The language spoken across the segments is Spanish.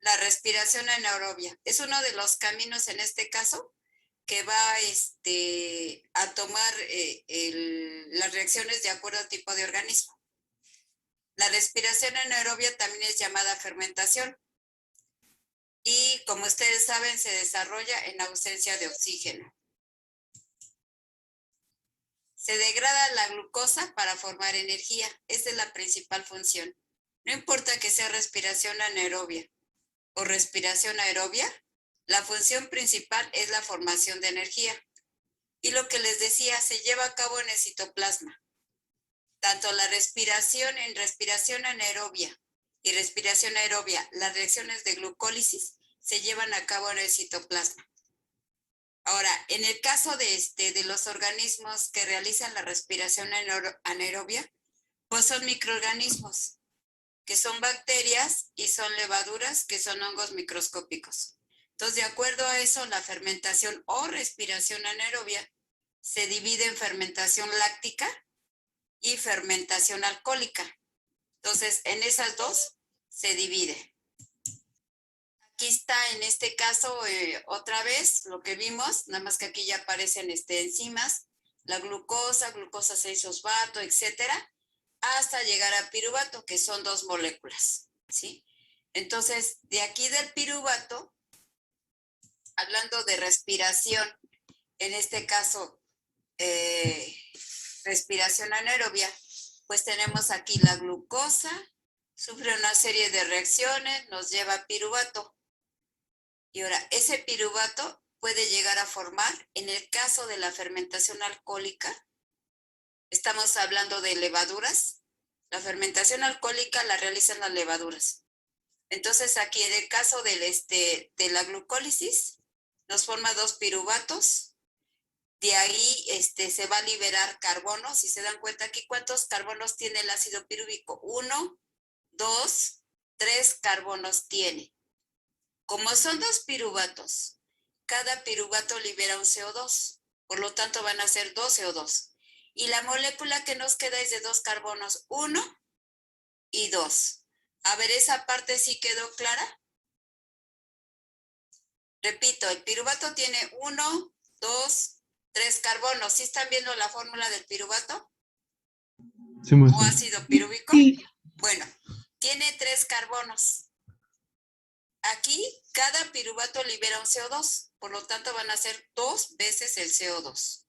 la respiración anaerobia. Es uno de los caminos en este caso que va a tomar las reacciones de acuerdo al tipo de organismo. La respiración anaerobia también es llamada fermentación y, como ustedes saben, se desarrolla en ausencia de oxígeno. Se degrada la glucosa para formar energía. Esa es la principal función. No importa que sea respiración anaerobia o respiración aerobia, la función principal es la formación de energía. Y lo que les decía, se lleva a cabo en el citoplasma. Tanto la respiración en respiración anaerobia y respiración aerobia, las reacciones de glucólisis se llevan a cabo en el citoplasma. Ahora, en el caso de los organismos que realizan la respiración anaerobia, pues son microorganismos, que son bacterias, y son levaduras, que son hongos microscópicos. Entonces, de acuerdo a eso, la fermentación o respiración anaerobia se divide en fermentación láctica y fermentación alcohólica. Entonces, en esas dos se divide. Aquí está en este caso otra vez lo que vimos, nada más que aquí ya aparecen enzimas, la glucosa, glucosa 6-fosfato, etcétera, hasta llegar a piruvato, que son 2 moléculas, ¿sí? Entonces, de aquí del piruvato, hablando de respiración, en este caso, respiración anaerobia, pues tenemos aquí la glucosa, sufre una serie de reacciones, nos lleva a piruvato. Y ahora, ese piruvato puede llegar a formar, en el caso de la fermentación alcohólica, estamos hablando de levaduras. La fermentación alcohólica la realizan las levaduras. Entonces, aquí en el caso de la glucólisis, nos forma 2 piruvatos. De ahí se va a liberar carbono. Si se dan cuenta aquí, ¿cuántos carbonos tiene el ácido pirúvico? 1, 2, 3 carbonos tiene. Como son 2 piruvatos, cada piruvato libera un CO2, por lo tanto van a ser 2 CO2. Y la molécula que nos queda es de 2 carbonos, 1 y 2. A ver, ¿esa parte sí quedó clara? Repito, el piruvato tiene 1, 2, 3 carbonos. ¿Sí están viendo la fórmula del piruvato? Sí, ¿O ácido pirúvico? Sí. Bueno, tiene 3 carbonos. Aquí, cada piruvato libera un CO2, por lo tanto van a ser 2 veces el CO2.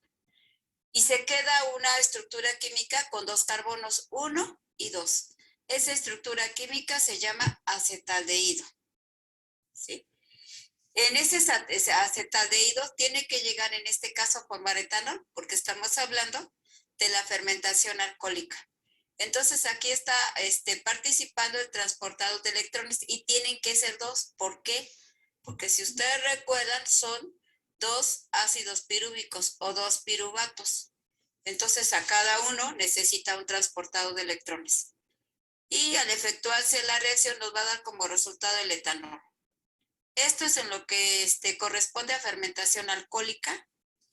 Y se queda una estructura química con 2 carbonos, 1 y 2. Esa estructura química se llama acetaldehído, ¿sí? En ese acetaldehído tiene que llegar, en este caso, a formar etanol, porque estamos hablando de la fermentación alcohólica. Entonces, aquí está participando el transportador de electrones y tienen que ser 2. ¿Por qué? Porque si ustedes recuerdan, son 2 ácidos pirúvicos o 2 piruvatos. Entonces, a cada uno necesita un transportador de electrones. Y al efectuarse la reacción nos va a dar como resultado el etanol. Esto es en lo que corresponde a fermentación alcohólica,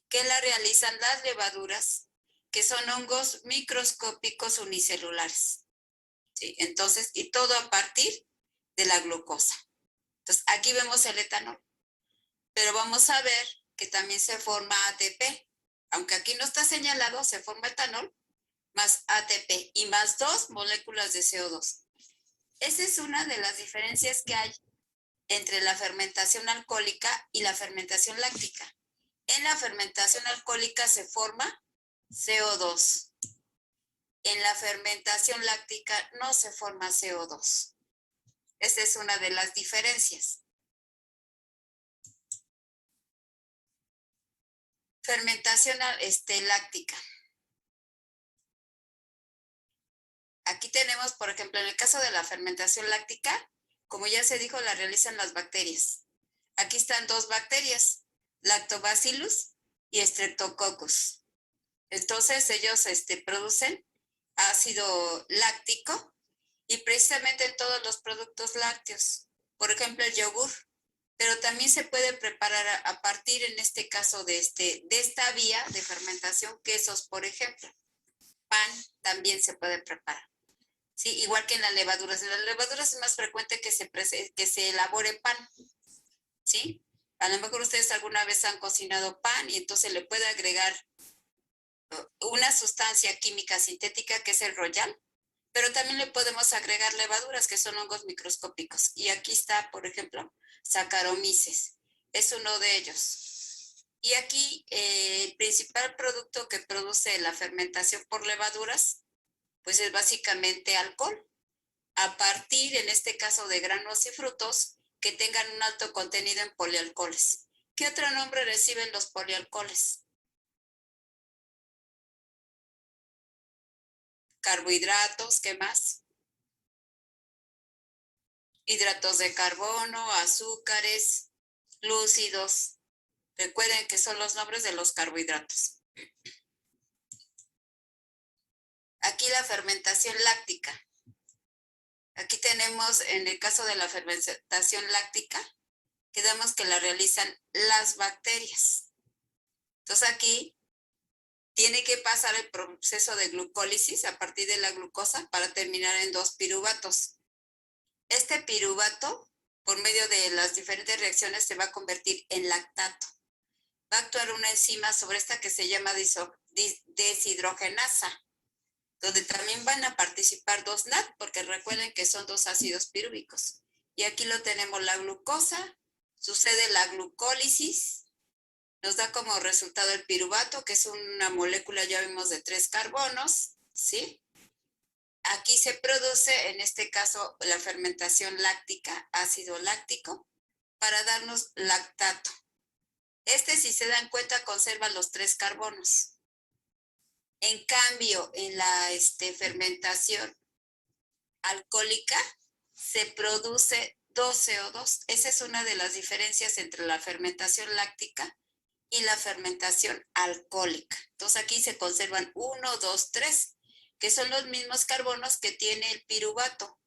que la realizan las levaduras, que son hongos microscópicos unicelulares. ¿Sí? Entonces, y todo a partir de la glucosa. Entonces, aquí vemos el etanol. Pero vamos a ver que también se forma ATP. Aunque aquí no está señalado, se forma etanol más ATP y más 2 moléculas de CO2. Esa es una de las diferencias que hay entre la fermentación alcohólica y la fermentación láctica. En la fermentación alcohólica se forma CO2. En la fermentación láctica no se forma CO2. Esa es una de las diferencias. Fermentación láctica. Aquí tenemos, por ejemplo, en el caso de la fermentación láctica, como ya se dijo, la realizan las bacterias. Aquí están 2 bacterias, Lactobacillus y Streptococcus. Entonces ellos producen ácido láctico y precisamente en todos los productos lácteos, por ejemplo el yogur, pero también se puede preparar a partir, en este caso, de esta vía de fermentación, quesos, por ejemplo. Pan también se puede preparar. ¿sí? Igual que en las levaduras. En las levaduras es más frecuente que se elabore pan, ¿sí? A lo mejor ustedes alguna vez han cocinado pan y entonces le puede agregar una sustancia química sintética que es el royal, pero también le podemos agregar levaduras que son hongos microscópicos. Y aquí está, por ejemplo, Saccharomyces, es uno de ellos. Y aquí el principal producto que produce la fermentación por levaduras, pues es básicamente alcohol, a partir, en este caso, de granos y frutos que tengan un alto contenido en polialcoholes. ¿Qué otro nombre reciben los polialcoholes? Carbohidratos, ¿qué más? Hidratos de carbono, azúcares, lúcidos. Recuerden que son los nombres de los carbohidratos. Aquí la fermentación láctica. Aquí tenemos, en el caso de la fermentación láctica, quedamos que la realizan las bacterias. Entonces aquí tiene que pasar el proceso de glucólisis a partir de la glucosa para terminar en 2 piruvatos. Este piruvato, por medio de las diferentes reacciones, se va a convertir en lactato. Va a actuar una enzima sobre esta que se llama deshidrogenasa, donde también van a participar 2 NAD, porque recuerden que son 2 ácidos pirúvicos. Y aquí lo tenemos, la glucosa, sucede la glucólisis, nos da como resultado el piruvato, que es una molécula, ya vimos, de 3 carbonos, ¿sí? Aquí se produce, en este caso, la fermentación láctica, ácido láctico, para darnos lactato. Si se dan cuenta, conserva los 3 carbonos. En cambio, en la fermentación alcohólica se produce 2 CO2. Esa es una de las diferencias entre la fermentación láctica y la fermentación alcohólica. Entonces aquí se conservan 1, 2, 3, que son los mismos carbonos que tiene el piruvato.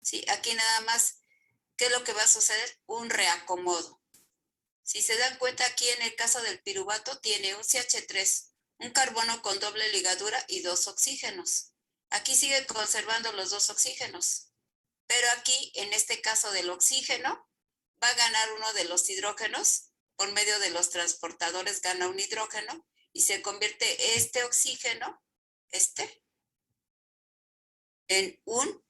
¿Sí? Aquí nada más, ¿qué es lo que va a suceder? Un reacomodo. Si se dan cuenta, aquí en el caso del piruvato tiene un CH3, un carbono con doble ligadura y 2 oxígenos. Aquí sigue conservando los 2 oxígenos. Pero aquí, en este caso del oxígeno, va a ganar uno de los hidrógenos, por medio de los transportadores gana un hidrógeno y se convierte este oxígeno, en un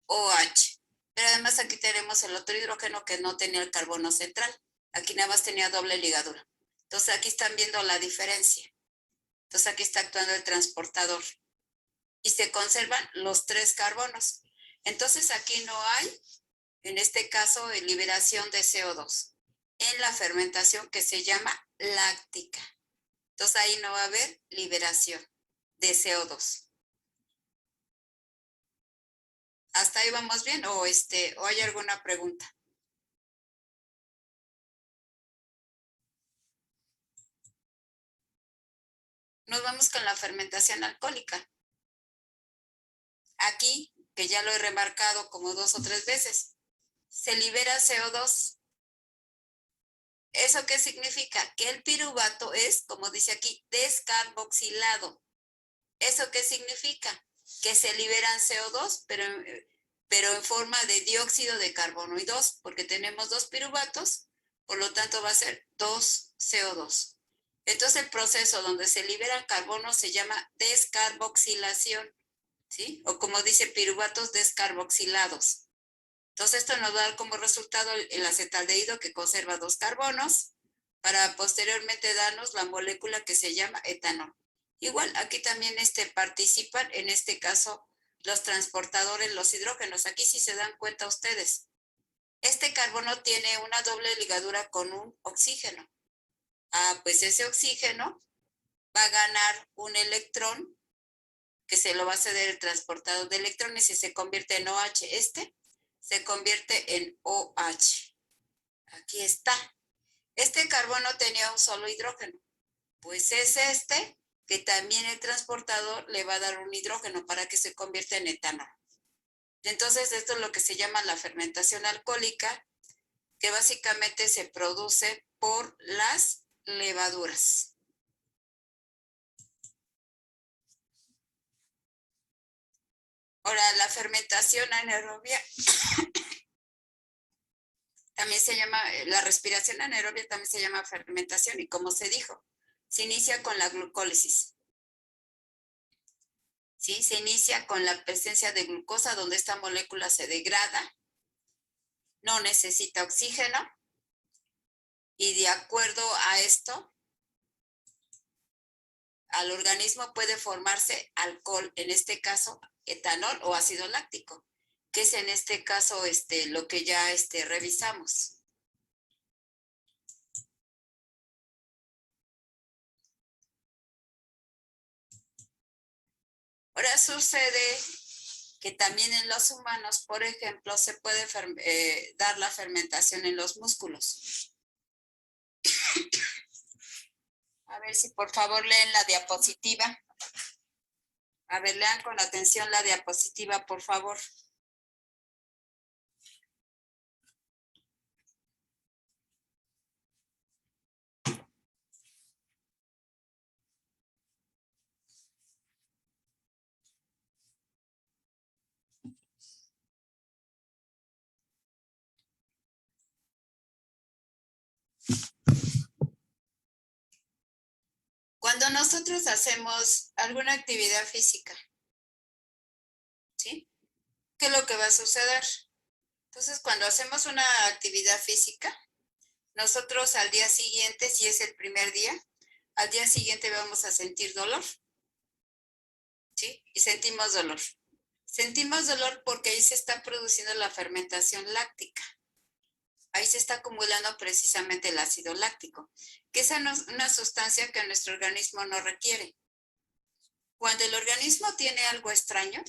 OH. Pero además aquí tenemos el otro hidrógeno que no tenía el carbono central. Aquí nada más tenía doble ligadura. Entonces aquí están viendo la diferencia. Entonces aquí está actuando el transportador. Y se conservan los 3 carbonos. Entonces aquí no hay, en este caso, liberación de CO2 en la fermentación que se llama láctica. Entonces ahí no va a haber liberación de CO2. ¿Hasta ahí vamos bien? ¿O hay alguna pregunta? Nos vamos con la fermentación alcohólica. Aquí, que ya lo he remarcado como 2 o 3 veces, se libera CO2. ¿Eso qué significa? Que el piruvato es, como dice aquí, descarboxilado. ¿Eso qué significa? Que se liberan CO2, pero en forma de dióxido de carbono y 2, porque tenemos 2 piruvatos, por lo tanto va a ser 2 CO2. Entonces el proceso donde se libera carbono se llama descarboxilación, ¿sí? O como dice, piruvatos descarboxilados. Entonces esto nos va a dar como resultado el acetaldehído, que conserva 2 carbonos, para posteriormente darnos la molécula que se llama etanol. Igual aquí también participan, en este caso, los transportadores, los hidrógenos. Aquí sí se dan cuenta ustedes. Este carbono tiene una doble ligadura con un oxígeno. Pues ese oxígeno va a ganar un electrón, que se lo va a ceder el transportador de electrones y se convierte en OH. Se convierte en OH. Aquí está. Este carbono tenía un solo hidrógeno. Pues es que también el transportador le va a dar un hidrógeno para que se convierta en etanol. Entonces esto es lo que se llama la fermentación alcohólica, que básicamente se produce por las levaduras. Ahora, la fermentación anaerobia también se llama, la respiración anaerobia también se llama fermentación y como se dijo, se inicia con la glucólisis. ¿Sí? Se inicia con la presencia de glucosa donde esta molécula se degrada, no necesita oxígeno y de acuerdo a esto, al organismo puede formarse alcohol, en este caso etanol o ácido láctico, que es en este caso lo que ya revisamos. Ahora sucede que también en los humanos, por ejemplo, se puede dar la fermentación en los músculos. A ver si por favor leen la diapositiva. A ver, lean con atención la diapositiva, por favor. Cuando nosotros hacemos alguna actividad física, ¿sí? ¿Qué es lo que va a suceder? Entonces, cuando hacemos una actividad física, nosotros al día siguiente, si es el primer día, al día siguiente vamos a sentir dolor, ¿sí? Y sentimos dolor. Sentimos dolor porque ahí se está produciendo la fermentación láctica. Ahí se está acumulando precisamente el ácido láctico, que es una sustancia que nuestro organismo no requiere. Cuando el organismo tiene algo extraño,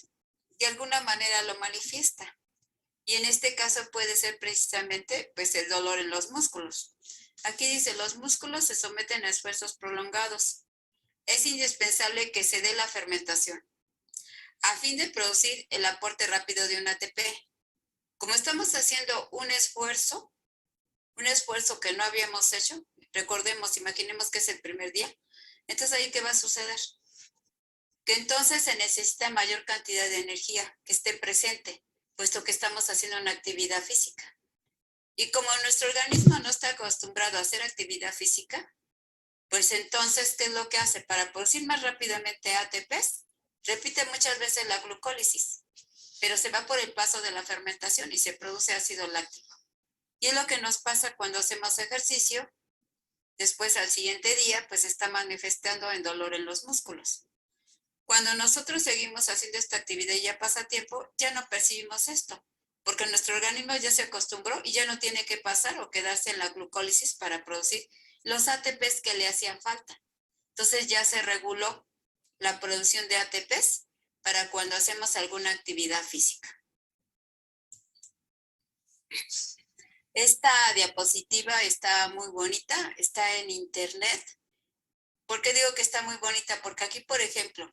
de alguna manera lo manifiesta. Y en este caso puede ser precisamente pues, el dolor en los músculos. Aquí dice, los músculos se someten a esfuerzos prolongados. Es indispensable que se dé la fermentación a fin de producir el aporte rápido de un ATP. Como estamos haciendo un esfuerzo que no habíamos hecho, recordemos, imaginemos que es el primer día, entonces ahí ¿qué va a suceder? Que entonces se necesita mayor cantidad de energía que esté presente, puesto que estamos haciendo una actividad física. Y como nuestro organismo no está acostumbrado a hacer actividad física, pues entonces, ¿qué es lo que hace? Para producir más rápidamente ATPs, repite muchas veces la glucólisis, pero se va por el paso de la fermentación y se produce ácido láctico. Y es lo que nos pasa cuando hacemos ejercicio, después al siguiente día, pues está manifestando en dolor en los músculos. Cuando nosotros seguimos haciendo esta actividad y ya pasa tiempo, ya no percibimos esto, porque nuestro organismo ya se acostumbró y ya no tiene que pasar o quedarse en la glucólisis para producir los ATPs que le hacían falta. Entonces ya se reguló la producción de ATPs para cuando hacemos alguna actividad física. Esta diapositiva está muy bonita, está en internet. ¿Por qué digo que está muy bonita? Porque aquí, por ejemplo,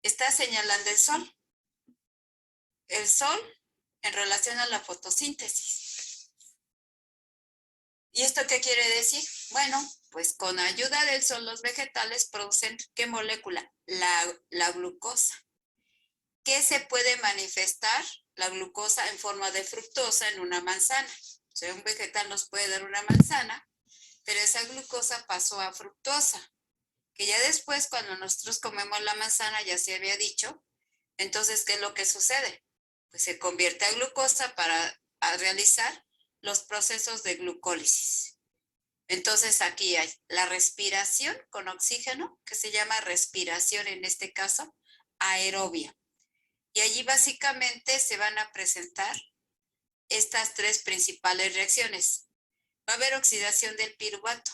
está señalando el sol. El sol en relación a la fotosíntesis. ¿Y esto qué quiere decir? Bueno, pues con ayuda del sol los vegetales producen ¿qué molécula? La glucosa. ¿Qué se puede manifestar? La glucosa en forma de fructosa en una manzana. O sea, un vegetal nos puede dar una manzana, pero esa glucosa pasó a fructosa, que ya después cuando nosotros comemos la manzana, ya se había dicho, entonces, ¿qué es lo que sucede? Pues se convierte a glucosa para realizar los procesos de glucólisis. Entonces aquí hay la respiración con oxígeno, que se llama respiración en este caso aerobia. Y allí básicamente se van a presentar estas tres principales reacciones. Va a haber oxidación del piruvato.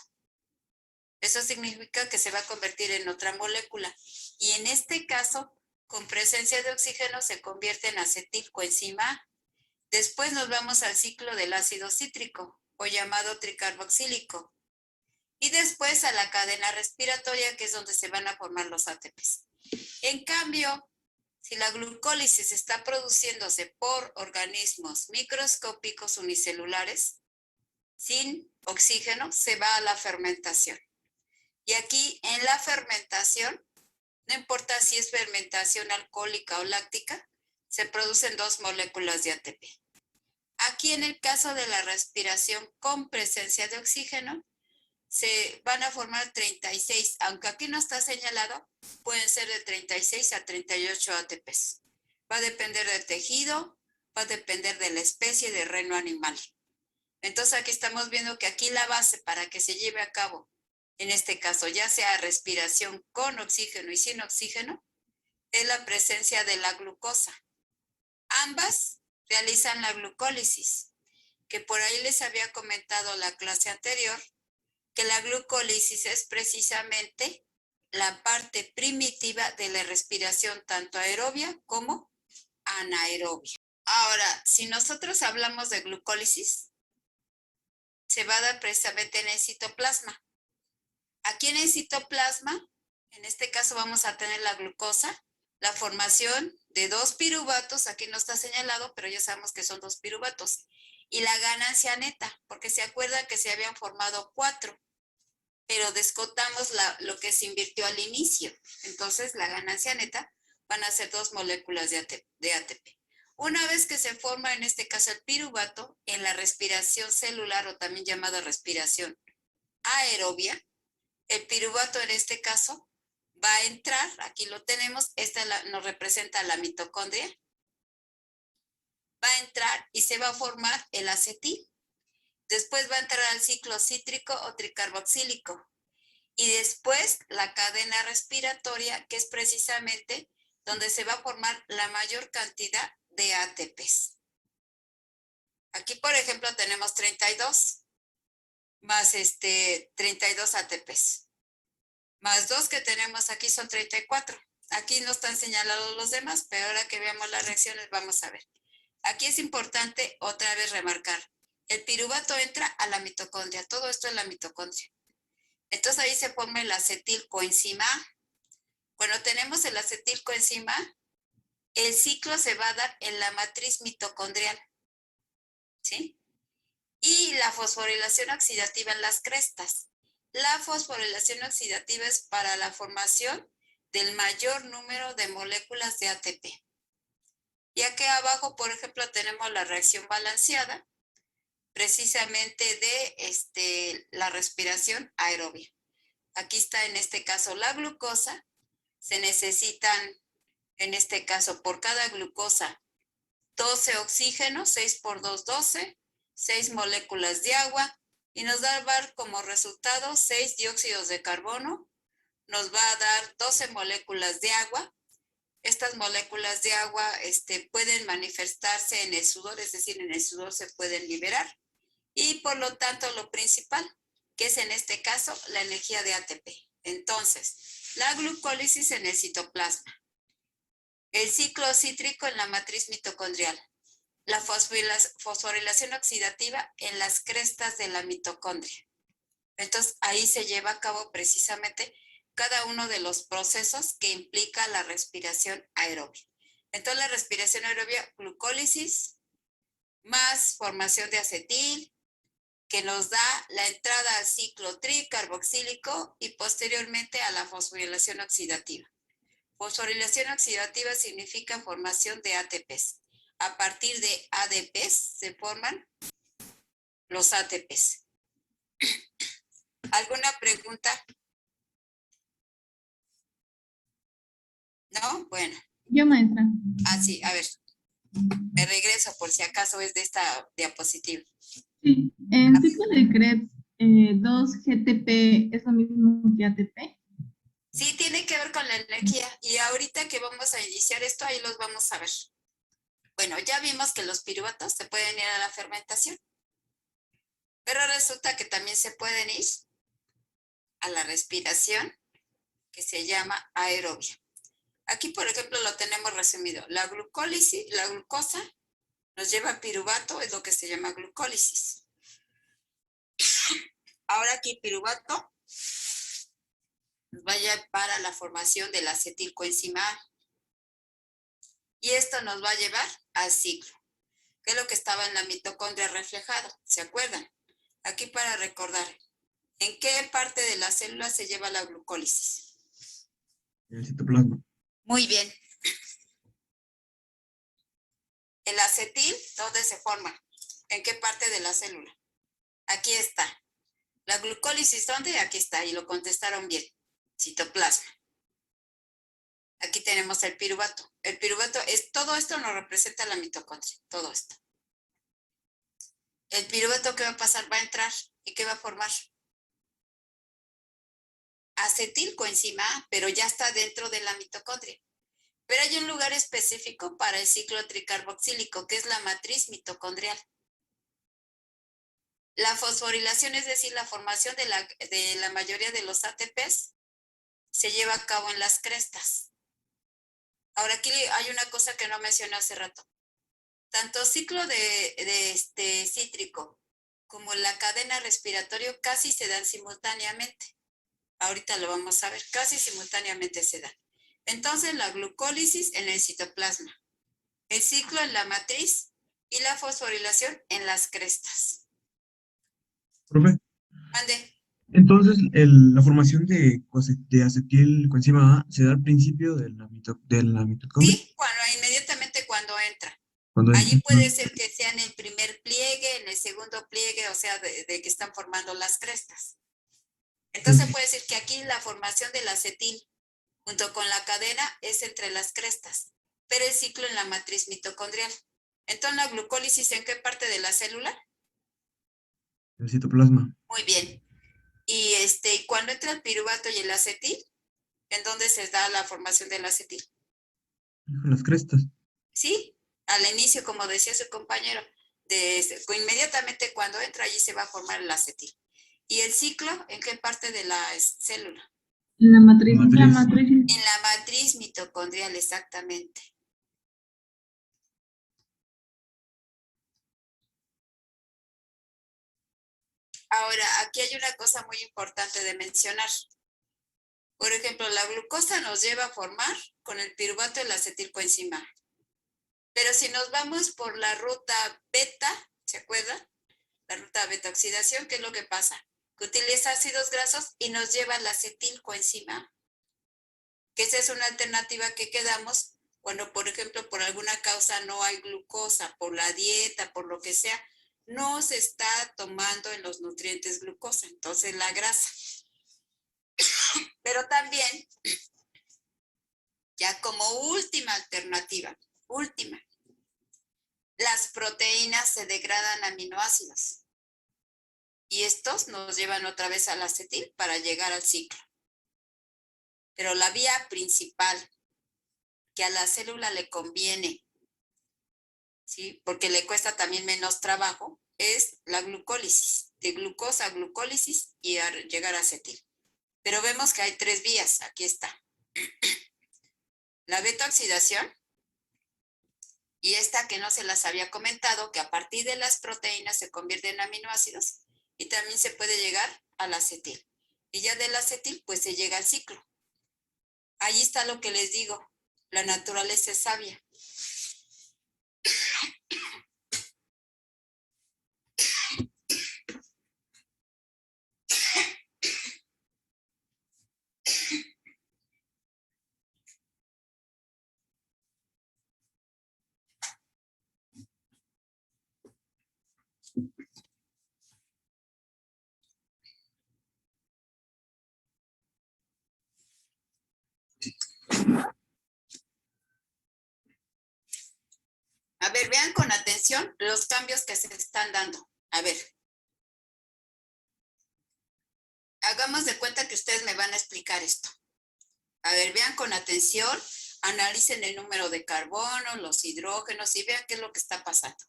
Eso significa que se va a convertir en otra molécula. Y en este caso, con presencia de oxígeno, se convierte en acetilcoenzima A. Después nos vamos al ciclo del ácido cítrico, o llamado tricarboxílico. Y después a la cadena respiratoria, que es donde se van a formar los ATPs. En cambio, si la glucólisis está produciéndose por organismos microscópicos unicelulares, sin oxígeno, se va a la fermentación. Y aquí en la fermentación, no importa si es fermentación alcohólica o láctica, se producen 2 moléculas de ATP. Aquí en el caso de la respiración con presencia de oxígeno, se van a formar 36, aunque aquí no está señalado, pueden ser de 36 a 38 ATPs. Va a depender del tejido, va a depender de la especie de reino animal. Entonces aquí estamos viendo que aquí la base para que se lleve a cabo, en este caso, ya sea respiración con oxígeno y sin oxígeno, es la presencia de la glucosa. Ambas realizan la glucólisis, que por ahí les había comentado la clase anterior, que la glucólisis es precisamente la parte primitiva de la respiración, tanto aerobia como anaerobia. Ahora, si nosotros hablamos de glucólisis, se va a dar precisamente en el citoplasma. Aquí en el citoplasma, en este caso vamos a tener la glucosa, la formación de 2 piruvatos, aquí no está señalado, pero ya sabemos que son 2 piruvatos, y la ganancia neta, porque se acuerdan que se habían formado 4, pero descontamos lo que se invirtió al inicio. Entonces, la ganancia neta van a ser 2 moléculas de ATP. Una vez que se forma, en este caso, el piruvato, en la respiración celular, o también llamada respiración aerobia, el piruvato en este caso va a entrar, aquí lo tenemos, nos representa la mitocondria, va a entrar y se va a formar el acetil. Después va a entrar al ciclo cítrico o tricarboxílico. Y después la cadena respiratoria, que es precisamente donde se va a formar la mayor cantidad de ATPs. Aquí, por ejemplo, tenemos 32 más 32 ATPs. Más 2 que tenemos aquí son 34. Aquí no están señalados los demás, pero ahora que veamos las reacciones vamos a ver. Aquí es importante otra vez remarcar. El piruvato entra a la mitocondria. Todo esto es la mitocondria. Entonces ahí se forma el acetilcoenzima A. Cuando tenemos el acetilcoenzima, el ciclo se va a dar en la matriz mitocondrial, ¿sí? Y la fosforilación oxidativa en las crestas. La fosforilación oxidativa es para la formación del mayor número de moléculas de ATP. Y aquí abajo, por ejemplo, tenemos la reacción balanceada, precisamente de la respiración aerobia. Aquí está en este caso la glucosa. Se necesitan, en este caso, por cada glucosa, 12 oxígenos, 6 por 2, 12, 6 moléculas de agua, y nos va a dar como resultado 6 dióxidos de carbono, nos va a dar 12 moléculas de agua. Estas moléculas de agua pueden manifestarse en el sudor, es decir, en el sudor se pueden liberar, y por lo tanto lo principal, que es en este caso la energía de ATP. Entonces, la glucólisis en el citoplasma, el ciclo cítrico en la matriz mitocondrial, la fosforilación oxidativa en las crestas de la mitocondria. Entonces, ahí se lleva a cabo precisamente cada uno de los procesos que implica la respiración aerobia. Entonces, la respiración aerobia, glucólisis, más formación de acetil, que nos da la entrada al ciclo tricarboxílico y posteriormente a la fosforilación oxidativa. Fosforilación oxidativa significa formación de ATPs. A partir de ADPs se forman los ATPs. ¿Alguna pregunta? ¿No? Bueno. Yo, maestra. Ah, sí, a ver. Me regreso por si acaso es de esta diapositiva. Sí, en ciclo de Krebs, 2 GTP es lo mismo que ATP. Sí, tiene que ver con la energía. Y ahorita que vamos a iniciar esto, ahí los vamos a ver. Bueno, ya vimos que los piruvatos se pueden ir a la fermentación. Pero resulta que también se pueden ir a la respiración, que se llama aerobia. Aquí, por ejemplo, lo tenemos resumido. La glucólisis, la glucosa nos lleva a piruvato, es lo que se llama glucólisis. Ahora aquí piruvato nos va a llevar a la formación del acetilcoenzima A. Y esto nos va a llevar al ciclo, que es lo que estaba en la mitocondria reflejado. ¿Se acuerdan? Aquí para recordar, ¿en qué parte de la célula se lleva la glucólisis? En el citoplasma. Muy bien. El acetil, ¿dónde se forma? ¿En qué parte de la célula? Aquí está. La glucólisis, ¿dónde? Aquí está, y lo contestaron bien. Citoplasma. Aquí tenemos el piruvato. El piruvato es, todo esto nos representa la mitocondria, todo esto. El piruvato, ¿qué va a pasar? Va a entrar, ¿y qué va a formar? Acetilcoenzima A, pero ya está dentro de la mitocondria. Pero hay un lugar específico para el ciclo tricarboxílico, que es la matriz mitocondrial. La fosforilación, es decir, la formación de la mayoría de los ATPs, se lleva a cabo en las crestas. Ahora, aquí hay una cosa que no mencioné hace rato. Tanto ciclo cítrico como la cadena respiratoria casi se dan simultáneamente. Ahorita lo vamos a ver, casi simultáneamente se dan. Entonces, la glucólisis en el citoplasma, el ciclo en la matriz y la fosforilación en las crestas. Profe, Ande. entonces la formación de acetilcoenzima A se da al principio de de la mitocondria. Sí, inmediatamente cuando entra. Cuando Allí puede ser que sea en el primer pliegue, en el segundo pliegue, o sea, de que están formando las crestas. Entonces puede decir que aquí la formación del acetil junto con la cadena es entre las crestas, pero el ciclo en la matriz mitocondrial. Entonces, ¿la glucólisis en qué parte de la célula? el citoplasma. Muy bien. Y cuando entra el piruvato y el acetil, ¿en dónde se da la formación del acetil? En las crestas. Sí, al inicio, como decía su compañero, inmediatamente cuando entra allí se va a formar el acetil. ¿Y el ciclo en qué parte de la célula? En la matriz. En la matriz mitocondrial, exactamente. Ahora, aquí hay una cosa muy importante de mencionar. Por ejemplo, la glucosa nos lleva a formar con el piruvato el acetilcoenzima. Pero si nos vamos por la ruta beta, ¿se acuerdan? La ruta beta oxidación, ¿qué es lo que pasa? Que utiliza ácidos grasos y nos lleva al acetilcoenzima, que esa es una alternativa que quedamos cuando, por ejemplo, por alguna causa no hay glucosa, por la dieta, por lo que sea, no se está tomando en los nutrientes glucosa, entonces la grasa. Pero también, ya como última alternativa, las proteínas se degradan a aminoácidos. Y estos nos llevan otra vez al acetil para llegar al ciclo. Pero la vía principal que a la célula le conviene, ¿sí? Porque le cuesta también menos trabajo, es la glucólisis, de glucosa a glucólisis y a llegar a acetil. Pero vemos que hay 3 vías, aquí está. La beta-oxidación, y esta que no se las había comentado, que a partir de las proteínas se convierte en aminoácidos, y también se puede llegar al acetil. Y ya del acetil, pues se llega al ciclo. Allí está lo que les digo, la naturaleza es sabia. A ver, vean con atención los cambios que se están dando. A ver. Hagamos de cuenta que ustedes me van a explicar esto. A ver, vean con atención, analicen el número de carbono, los hidrógenos y vean qué es lo que está pasando.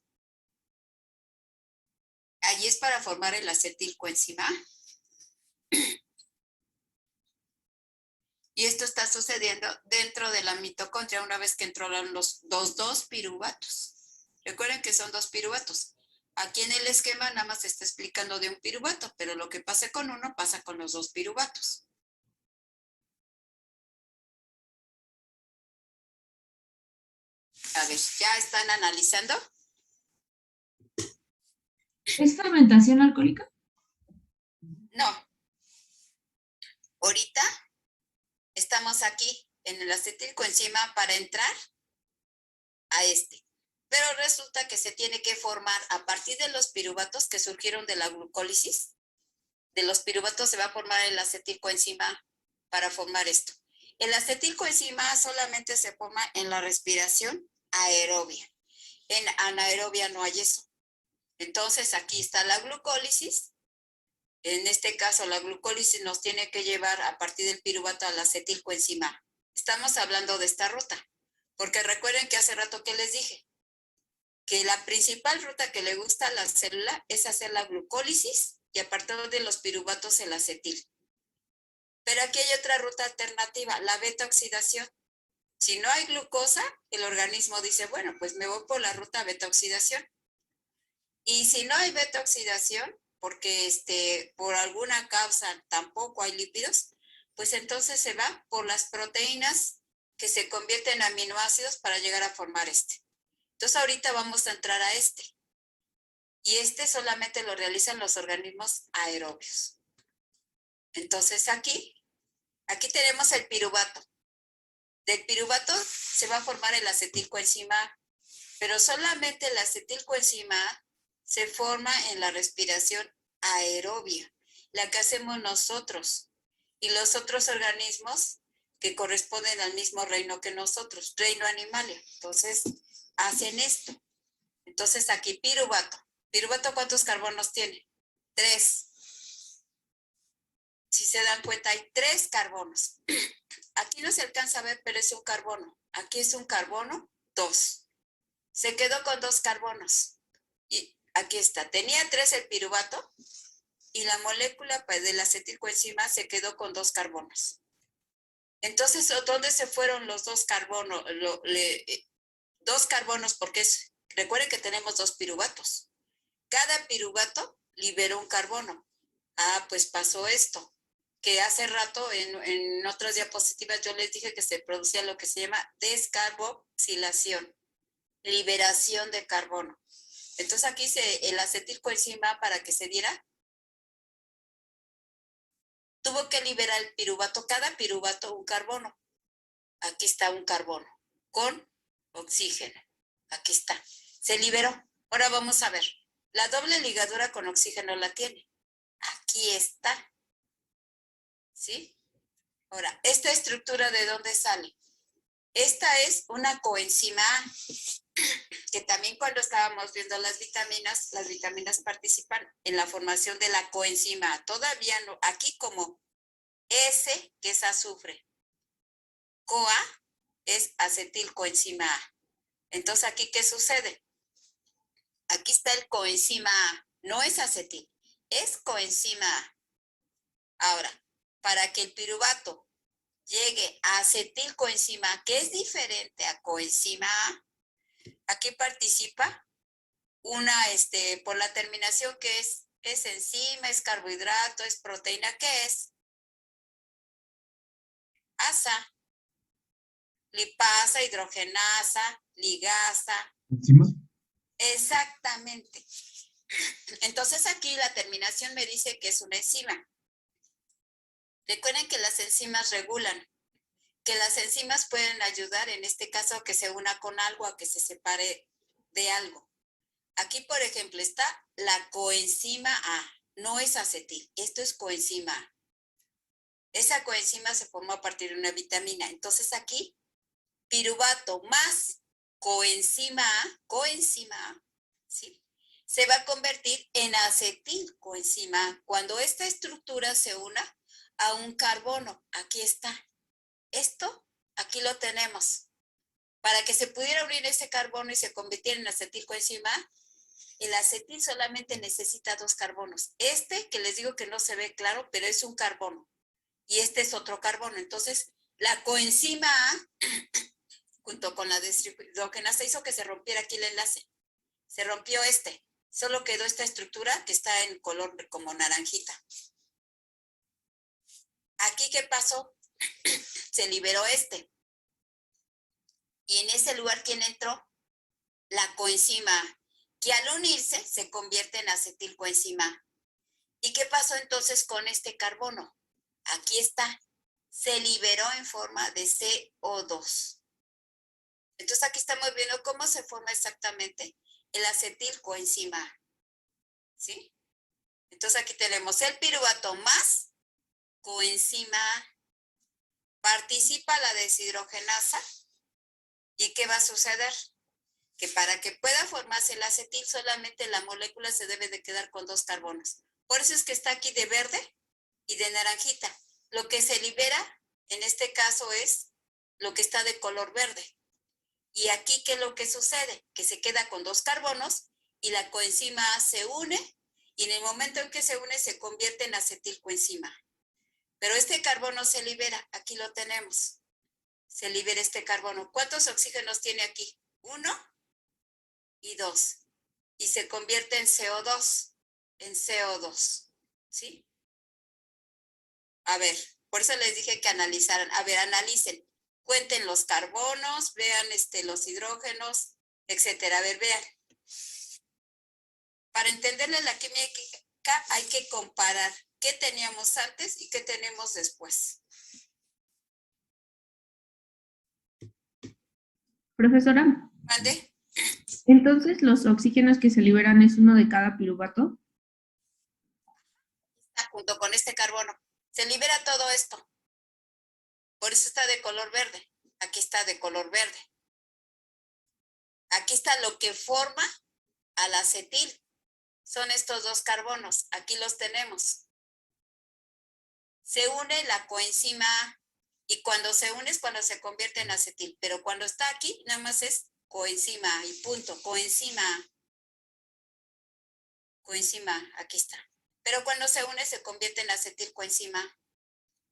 Allí es para formar el acetilcoenzima. Y esto está sucediendo dentro de la mitocondria una vez que entraron los dos piruvatos. Recuerden que son 2 piruvatos. Aquí en el esquema nada más se está explicando de un piruvato, pero lo que pasa con uno pasa con los 2 piruvatos. A ver, ¿ya están analizando? ¿Es fermentación alcohólica? No. Ahorita estamos aquí en el acetilcoenzima para entrar a este. Pero resulta que se tiene que formar a partir de los piruvatos que surgieron de la glucólisis. De los piruvatos se va a formar el acetilcoenzima para formar esto. El acetilcoenzima solamente se forma en la respiración aerobia. En anaerobia no hay eso. Entonces aquí está la glucólisis. En este caso la glucólisis nos tiene que llevar a partir del piruvato al acetilcoenzima. Estamos hablando de esta ruta, porque recuerden que hace rato que les dije que la principal ruta que le gusta a la célula es hacer la glucólisis y a partir de los piruvatos el acetil. Pero aquí hay otra ruta alternativa, la beta-oxidación. Si no hay glucosa, el organismo dice, bueno, pues me voy por la ruta beta-oxidación. Y si no hay beta-oxidación, porque por alguna causa tampoco hay lípidos, pues entonces se va por las proteínas que se convierten en aminoácidos para llegar a formar este. Entonces ahorita vamos a entrar a este. Y este solamente lo realizan los organismos aerobios. Entonces aquí tenemos el piruvato. Del piruvato se va a formar el acetilcoenzima A, pero solamente el acetilcoenzima A se forma en la respiración aerobia, la que hacemos nosotros y los otros organismos que corresponden al mismo reino que nosotros, reino animalia. Entonces, hacen esto. Entonces, aquí piruvato. ¿Piruvato cuántos carbonos tiene? 3. Si se dan cuenta, hay 3 carbonos. Aquí no se alcanza a ver, pero es un carbono. Aquí es un carbono, 2. Se quedó con 2 carbonos. Y aquí está. Tenía 3 el piruvato y la molécula del acetilcoenzima se quedó con 2 carbonos. Entonces, ¿dónde se fueron los 2 carbonos? 2 carbonos, porque recuerden que tenemos 2 piruvatos. Cada piruvato liberó un carbono. Ah, pues pasó esto, que hace rato en otras diapositivas yo les dije que se producía lo que se llama descarboxilación, liberación de carbono. Entonces aquí el acetilcoenzima, para que se diera, tuvo que liberar el piruvato, cada piruvato un carbono. Aquí está un carbono con oxígeno. Aquí está. Se liberó. Ahora vamos a ver. La doble ligadura con oxígeno la tiene. Aquí está. ¿Sí? Ahora, ¿esta estructura de dónde sale? Esta es una coenzima A, que también cuando estábamos viendo las vitaminas participan en la formación de la coenzima A. Todavía no, aquí como S, que es azufre, CoA es acetilcoenzima A. Entonces, ¿aquí qué sucede? Aquí está el coenzima A, no es acetil, es coenzima A. Ahora, para que el piruvato llegue a acetilcoenzima A, que es diferente a coenzima A, aquí participa por la terminación que es enzima, es carbohidrato, es proteína, ¿qué es? ASA, lipasa, hidrogenasa, ligasa. ¿Encima? Exactamente. Entonces aquí la terminación me dice que es una enzima. Recuerden que las enzimas regulan, que las enzimas pueden ayudar, en este caso, a que se una con algo, a que se separe de algo. Aquí, por ejemplo, está la coenzima A, no es acetil, esto es coenzima A. Esa coenzima se formó a partir de una vitamina. Entonces aquí, piruvato más coenzima A, ¿sí? Se va a convertir en acetilcoenzima A cuando esta estructura se una a un carbono. Aquí está. Esto, aquí lo tenemos. Para que se pudiera unir ese carbono y se convirtiera en acetilcoenzima A, el acetil solamente necesita 2 carbonos. Este, que les digo que no se ve claro, pero es un carbono. Y este es otro carbono. Entonces, la coenzima A, junto con la deshidrogenasa, hizo que se rompiera aquí el enlace. Se rompió este. Solo quedó esta estructura que está en color como naranjita. Aquí, ¿qué pasó? Se liberó este. Y en ese lugar, ¿quién entró? La coenzima A, que al unirse se convierte en acetilcoenzima A. ¿Y qué pasó entonces con este carbono? Aquí está. Se liberó en forma de CO2. Entonces aquí estamos viendo cómo se forma exactamente el acetilcoenzima A, ¿sí? Entonces aquí tenemos el piruvato más coenzima A. Participa la deshidrogenasa. ¿Y qué va a suceder? Que para que pueda formarse el acetil, solamente la molécula se debe de quedar con 2 carbonos. Por eso es que está aquí de verde y de naranjita. Lo que se libera, en este caso, es lo que está de color verde. Y aquí, ¿qué es lo que sucede? Que se queda con 2 carbonos y la coenzima A se une, y en el momento en que se une se convierte en acetilcoenzima. Pero este carbono se libera, aquí lo tenemos. Se libera este carbono. ¿Cuántos oxígenos tiene aquí? 1 y 2. Y se convierte en CO2, ¿sí? A ver, por eso les dije que analizaran. A ver, analicen. Cuenten los carbonos, vean los hidrógenos, etcétera. A ver, vean. Para entenderle la química hay que comparar qué teníamos antes y qué tenemos después. Profesora, ¿Mande? entonces los oxígenos que se liberan es uno de cada piruvato. Junto con este carbono. Se libera todo esto. Por eso está de color verde. Aquí está de color verde. Aquí está lo que forma al acetil. Son estos 2 carbonos. Aquí los tenemos. Se une la coenzima A. Y cuando se une es cuando se convierte en acetil. Pero cuando está aquí, nada más es coenzima A y punto. Coenzima A. Coenzima A, aquí está. Pero cuando se une se convierte en acetilcoenzima A.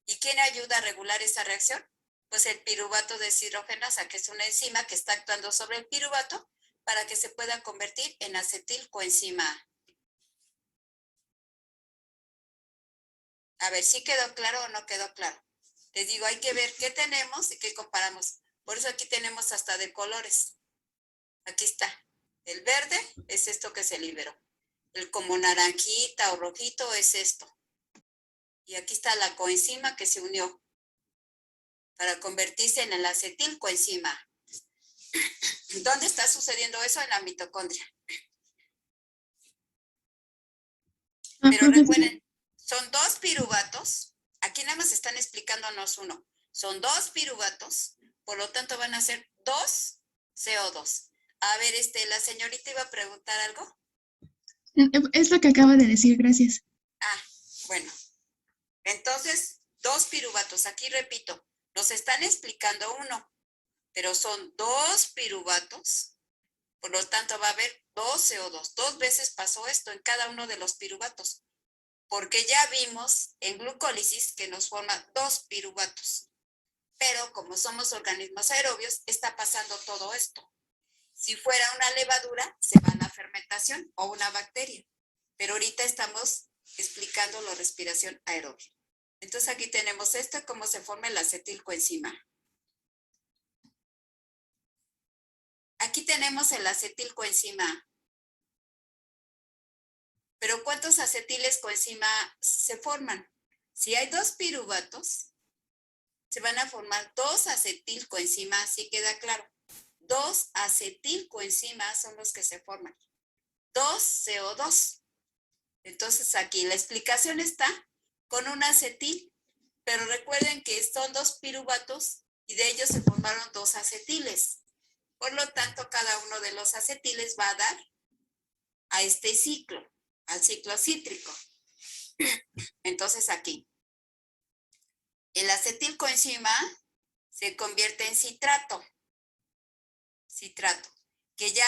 ¿Y quién ayuda a regular esa reacción? Pues el piruvato deshidrogenasa, que es una enzima que está actuando sobre el piruvato para que se pueda convertir en acetilcoenzima A. A ver, ¿sí quedó claro o no quedó claro? Les digo, hay que ver qué tenemos y qué comparamos. Por eso aquí tenemos hasta de colores. Aquí está. El verde es esto que se liberó. El como naranjita o rojito es esto. Y aquí está la coenzima que se unió para convertirse en el acetilcoenzima A. ¿Dónde está sucediendo eso? En la mitocondria. Pero recuerden, son 2 piruvatos. Aquí nada más están explicándonos uno. Son 2 piruvatos, por lo tanto van a ser 2 CO2. A ver, la señorita iba a preguntar algo. Es lo que acaba de decir, gracias. Ah, bueno. Entonces, 2 piruvatos. Aquí repito, nos están explicando uno, pero son 2 piruvatos. Por lo tanto, va a haber 2 CO2. 2 veces pasó esto en cada uno de los piruvatos. Porque ya vimos en glucólisis que nos forma 2 piruvatos. Pero como somos organismos aerobios, está pasando todo esto. Si fuera una levadura, se va a la fermentación o una bacteria. Pero ahorita estamos explicando la respiración aerobia. Entonces aquí tenemos esto, cómo se forma el acetilcoenzima. Aquí tenemos el acetilcoenzima. Pero ¿cuántos acetiles coenzima se forman? Si hay 2 piruvatos, se van a formar 2 acetilcoenzima, así queda claro. 2 acetilcoenzima son los que se forman. 2 CO2. Entonces aquí la explicación está con un acetil, pero recuerden que son 2 piruvatos y de ellos se formaron 2 acetiles. Por lo tanto, cada uno de los acetiles va a dar a este ciclo, al ciclo cítrico. Entonces aquí, el acetilcoenzima se convierte en citrato, que ya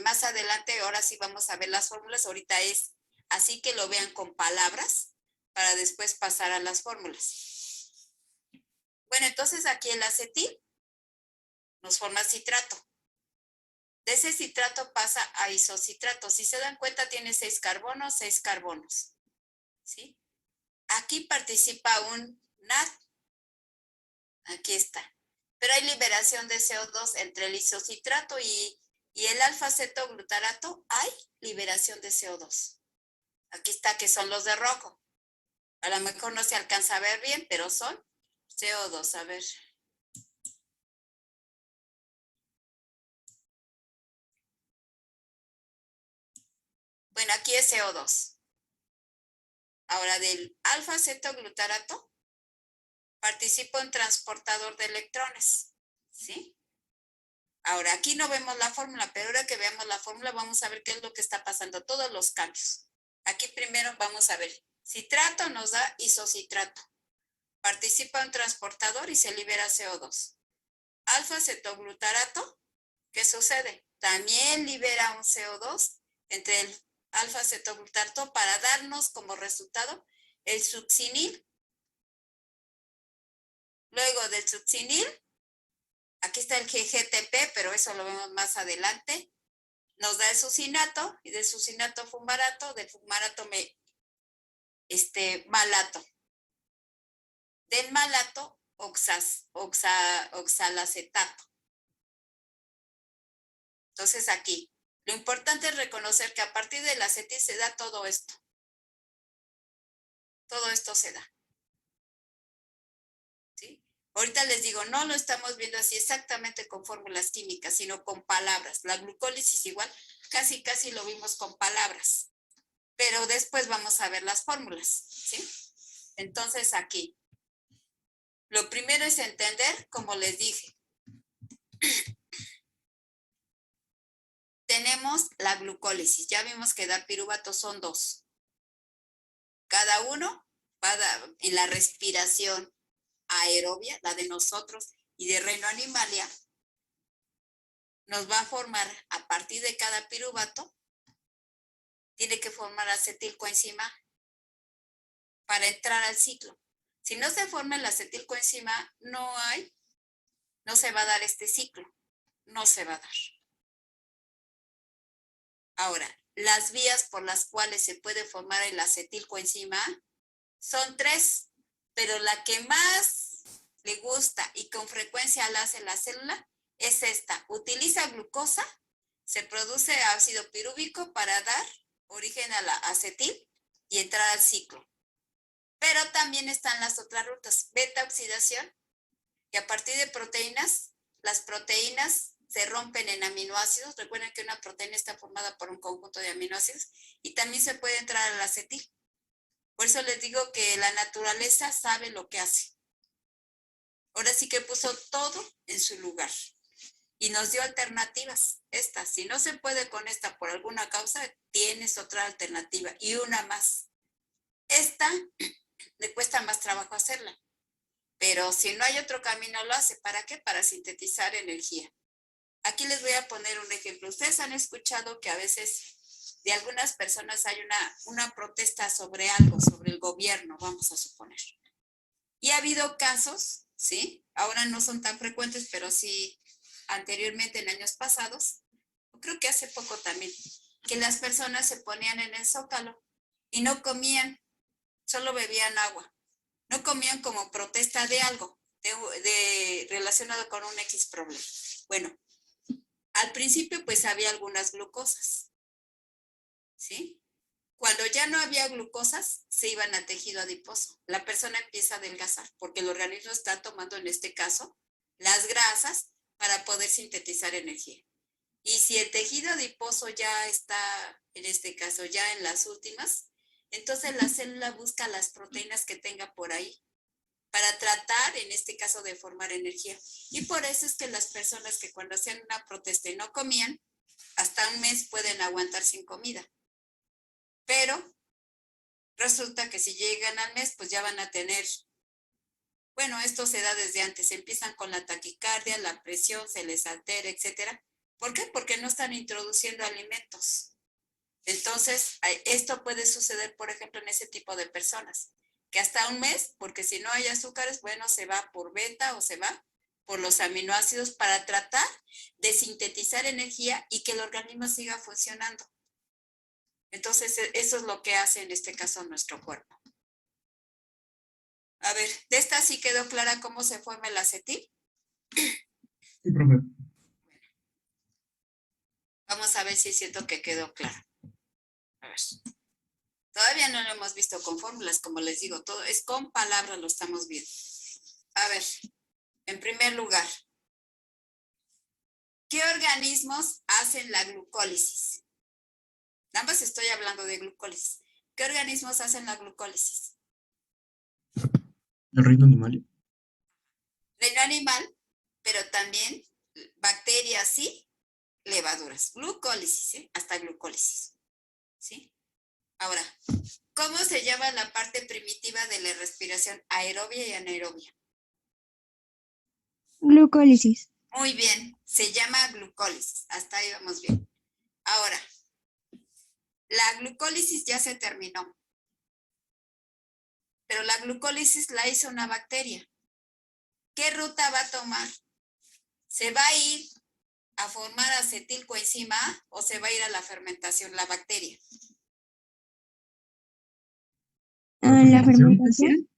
más adelante, ahora sí vamos a ver las fórmulas, ahorita es así que lo vean con palabras para después pasar a las fórmulas. Bueno, entonces aquí el acetil nos forma citrato. De ese citrato pasa a isocitrato. Si se dan cuenta, tiene 6 carbonos, 6 carbonos. ¿Sí? Aquí participa un NAD. Aquí está. Pero hay liberación de CO2 entre el isocitrato y el alfa-cetoglutarato. Hay liberación de CO2. Aquí está, que son los de rojo. A lo mejor no se alcanza a ver bien, pero son CO2. A ver. Bueno, aquí es CO2. Ahora, del alfa-cetoglutarato participa un transportador de electrones, ¿sí? Ahora, aquí no vemos la fórmula, pero ahora que veamos la fórmula vamos a ver qué es lo que está pasando, todos los cambios. Aquí primero vamos a ver, citrato nos da isocitrato. Participa un transportador y se libera CO2. Alfa-cetoglutarato, ¿qué sucede? También libera un CO2 entre el alfa-cetoglutarato para darnos como resultado el succinil. Luego del succinil, aquí está el GGTP, pero eso lo vemos más adelante. Nos da el succinato y del succinato fumarato, del fumarato malato. Del malato oxalacetato. Entonces aquí, lo importante es reconocer que a partir del acetil se da todo esto. Todo esto se da. ¿Sí? Ahorita les digo, no lo estamos viendo así exactamente con fórmulas químicas, sino con palabras. La glucólisis igual, casi lo vimos con palabras. Pero después vamos a ver las fórmulas, ¿sí? Entonces aquí, lo primero es entender, como les dije, tenemos la glucólisis. Ya vimos que dar piruvato son 2. Cada uno va en la respiración aerobia, la de nosotros, y de reino animalia, nos va a formar a partir de cada piruvato, tiene que formar acetilcoenzima para entrar al ciclo. Si no se forma el acetilcoenzima, no se va a dar este ciclo, no se va a dar. Ahora, las vías por las cuales se puede formar el acetilcoenzima son 3, pero la que más le gusta y con frecuencia la hace la célula es esta. Utiliza glucosa, se produce ácido pirúvico para dar origen a la acetil y entrar al ciclo. Pero también están las otras rutas, beta oxidación, que a partir de proteínas, las proteínas se rompen en aminoácidos. Recuerden que una proteína está formada por un conjunto de aminoácidos y también se puede entrar al acetil. Por eso les digo que la naturaleza sabe lo que hace. Ahora sí que puso todo en su lugar y nos dio alternativas. Esta, si no se puede con esta por alguna causa, tienes otra alternativa y una más. Esta le cuesta más trabajo hacerla, pero si no hay otro camino lo hace. ¿Para qué? Para sintetizar energía. Aquí les voy a poner un ejemplo. Ustedes han escuchado que a veces de algunas personas hay una protesta sobre algo, sobre el gobierno, vamos a suponer. Y ha habido casos, ¿sí? Ahora no son tan frecuentes, pero sí anteriormente en años pasados, creo que hace poco también, que las personas se ponían en el zócalo y no comían, solo bebían agua. No comían como protesta de algo, relacionado con un X problema. Bueno, al principio pues había algunas glucosas, ¿sí? Cuando ya no había glucosas, se iban a tejido adiposo. La persona empieza a adelgazar porque el organismo está tomando, en este caso, las grasas para poder sintetizar energía. Y si el tejido adiposo ya está, en este caso, ya en las últimas, entonces la célula busca las proteínas que tenga por ahí para tratar, en este caso, de formar energía. Y por eso es que las personas que cuando hacían una protesta y no comían, hasta un mes pueden aguantar sin comida. Pero resulta que si llegan al mes, pues ya van a tener, bueno, esto se da desde antes, empiezan con la taquicardia, la presión, se les altera, etcétera. ¿Por qué? Porque no están introduciendo alimentos. Entonces, esto puede suceder, por ejemplo, en ese tipo de personas, que hasta un mes, porque si no hay azúcares, bueno, se va por beta o se va por los aminoácidos para tratar de sintetizar energía y que el organismo siga funcionando. Entonces, eso es lo que hace en este caso nuestro cuerpo. A ver, ¿de esta sí quedó clara cómo se forma el acetil? Sí, profe. Vamos a ver si siento que quedó claro. A ver. Todavía no lo hemos visto con fórmulas, como les digo, todo es con palabras, lo estamos viendo. A ver, en primer lugar, ¿qué organismos hacen la glucólisis? Nada más estoy hablando de glucólisis. ¿Qué organismos hacen la glucólisis? El reino animal. Reino animal, pero también bacterias y levaduras. Glucólisis, ¿sí? Hasta glucólisis. ¿Sí? Ahora, ¿cómo se llama la parte primitiva de la respiración aerobia y anaerobia? Glucólisis. Muy bien, se llama glucólisis. Hasta ahí vamos bien. Ahora, la glucólisis ya se terminó. Pero la glucólisis la hizo una bacteria. ¿Qué ruta va a tomar? ¿Se va a ir a formar acetilcoenzima A o se va a ir a la fermentación, la bacteria? La fermentación.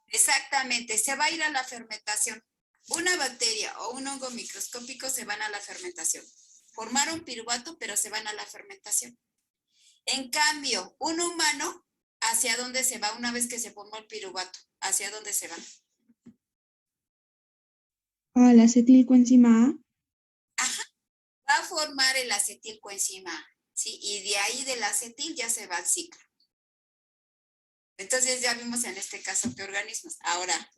Exactamente, se va a ir a la fermentación. Una bacteria o un hongo microscópico se van a la fermentación. Formaron piruvato, pero se van a la fermentación. En cambio, un humano, ¿hacia dónde se va una vez que se formó el piruvato? ¿Hacia dónde se va? A la acetilcoenzima A. Va a formar el acetilcoenzima A, ¿sí? Y de ahí del acetil ya se va al ciclo. Entonces ya vimos en este caso qué organismos. Ahora,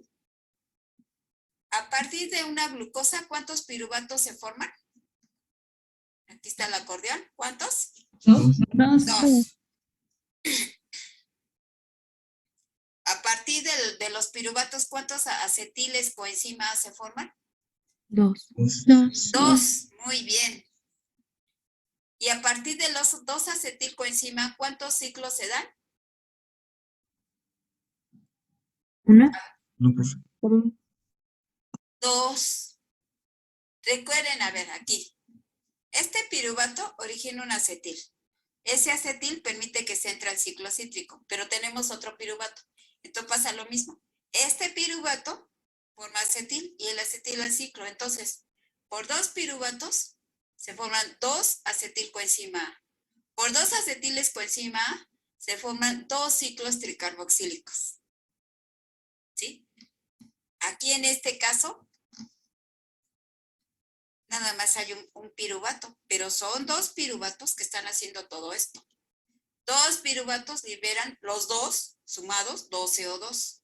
a partir de una glucosa, ¿cuántos piruvatos se forman? Aquí está el acordeón. ¿Cuántos? Dos. Dos. A partir de los piruvatos, ¿cuántos acetiles coenzima A se forman? Dos. Dos. Muy bien. Y a partir de los dos acetilcoenzima A, ¿cuántos ciclos se dan? Una. No, profe. Dos. Recuerden, a ver, aquí. Este piruvato origina un acetil. Ese acetil permite que se entre al ciclo cítrico, pero tenemos otro piruvato. Entonces pasa lo mismo. Este piruvato forma acetil y el acetil al ciclo. Entonces, por dos piruvatos se forman dos acetilcoenzima A. Por dos acetiles coenzima A se forman dos ciclos tricarboxílicos. ¿Sí? Aquí en este caso, nada más hay un piruvato, pero son dos piruvatos que están haciendo todo esto. Dos piruvatos liberan los dos sumados 2 CO2.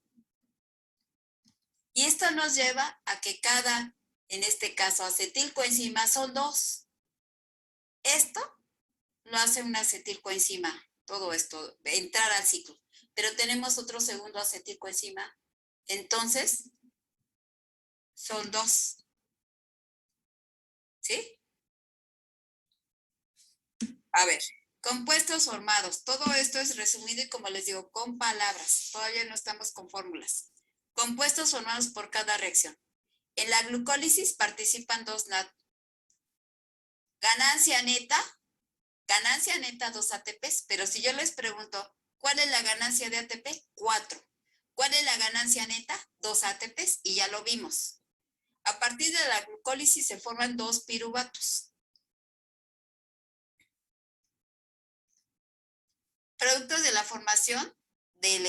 Y esto nos lleva a que cada, en este caso, acetilcoenzima son dos. Esto lo hace un acetilcoenzima, todo esto, entrar al ciclo. Pero tenemos otro segundo acetilcoenzima. Entonces, son dos. ¿Sí? A ver, compuestos formados. Todo esto es resumido y como les digo, con palabras. Todavía no estamos con fórmulas. Compuestos formados por cada reacción. En la glucólisis participan dos NAD. Ganancia neta 2 ATPs. Pero si yo les pregunto, ¿cuál es la ganancia de ATP? 4. ¿Cuál es la ganancia neta? 2 ATPs. Y ya lo vimos. A partir de la glucólisis se forman dos piruvatos. Productos de la formación del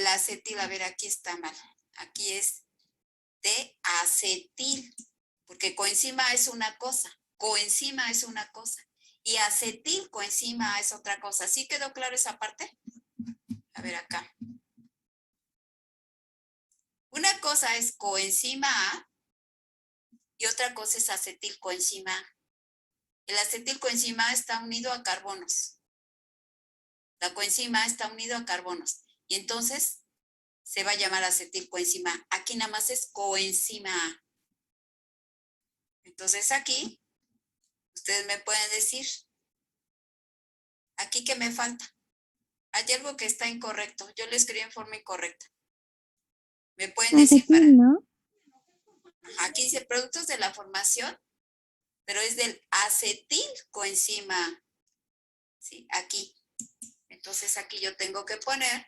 acetil. A ver, aquí está mal. Aquí es de acetil, porque coenzima es una cosa, coenzima es una cosa, y acetil coenzima es otra cosa. ¿Sí quedó claro esa parte? A ver acá. Una cosa es coenzima A y otra cosa es acetil coenzima A. El acetil coenzima A está unido a carbonos. La coenzima A está unido a carbonos. Y entonces se va a llamar acetilcoenzima A. Aquí nada más es coenzima A. Entonces aquí, ustedes me pueden decir, ¿aquí qué me falta? Hay algo que está incorrecto. Yo lo escribí en forma incorrecta. Me pueden decir para... ¿no? Aquí dice productos de la formación, pero es del acetilcoenzima A. ¿Sí? Aquí. Entonces aquí yo tengo que poner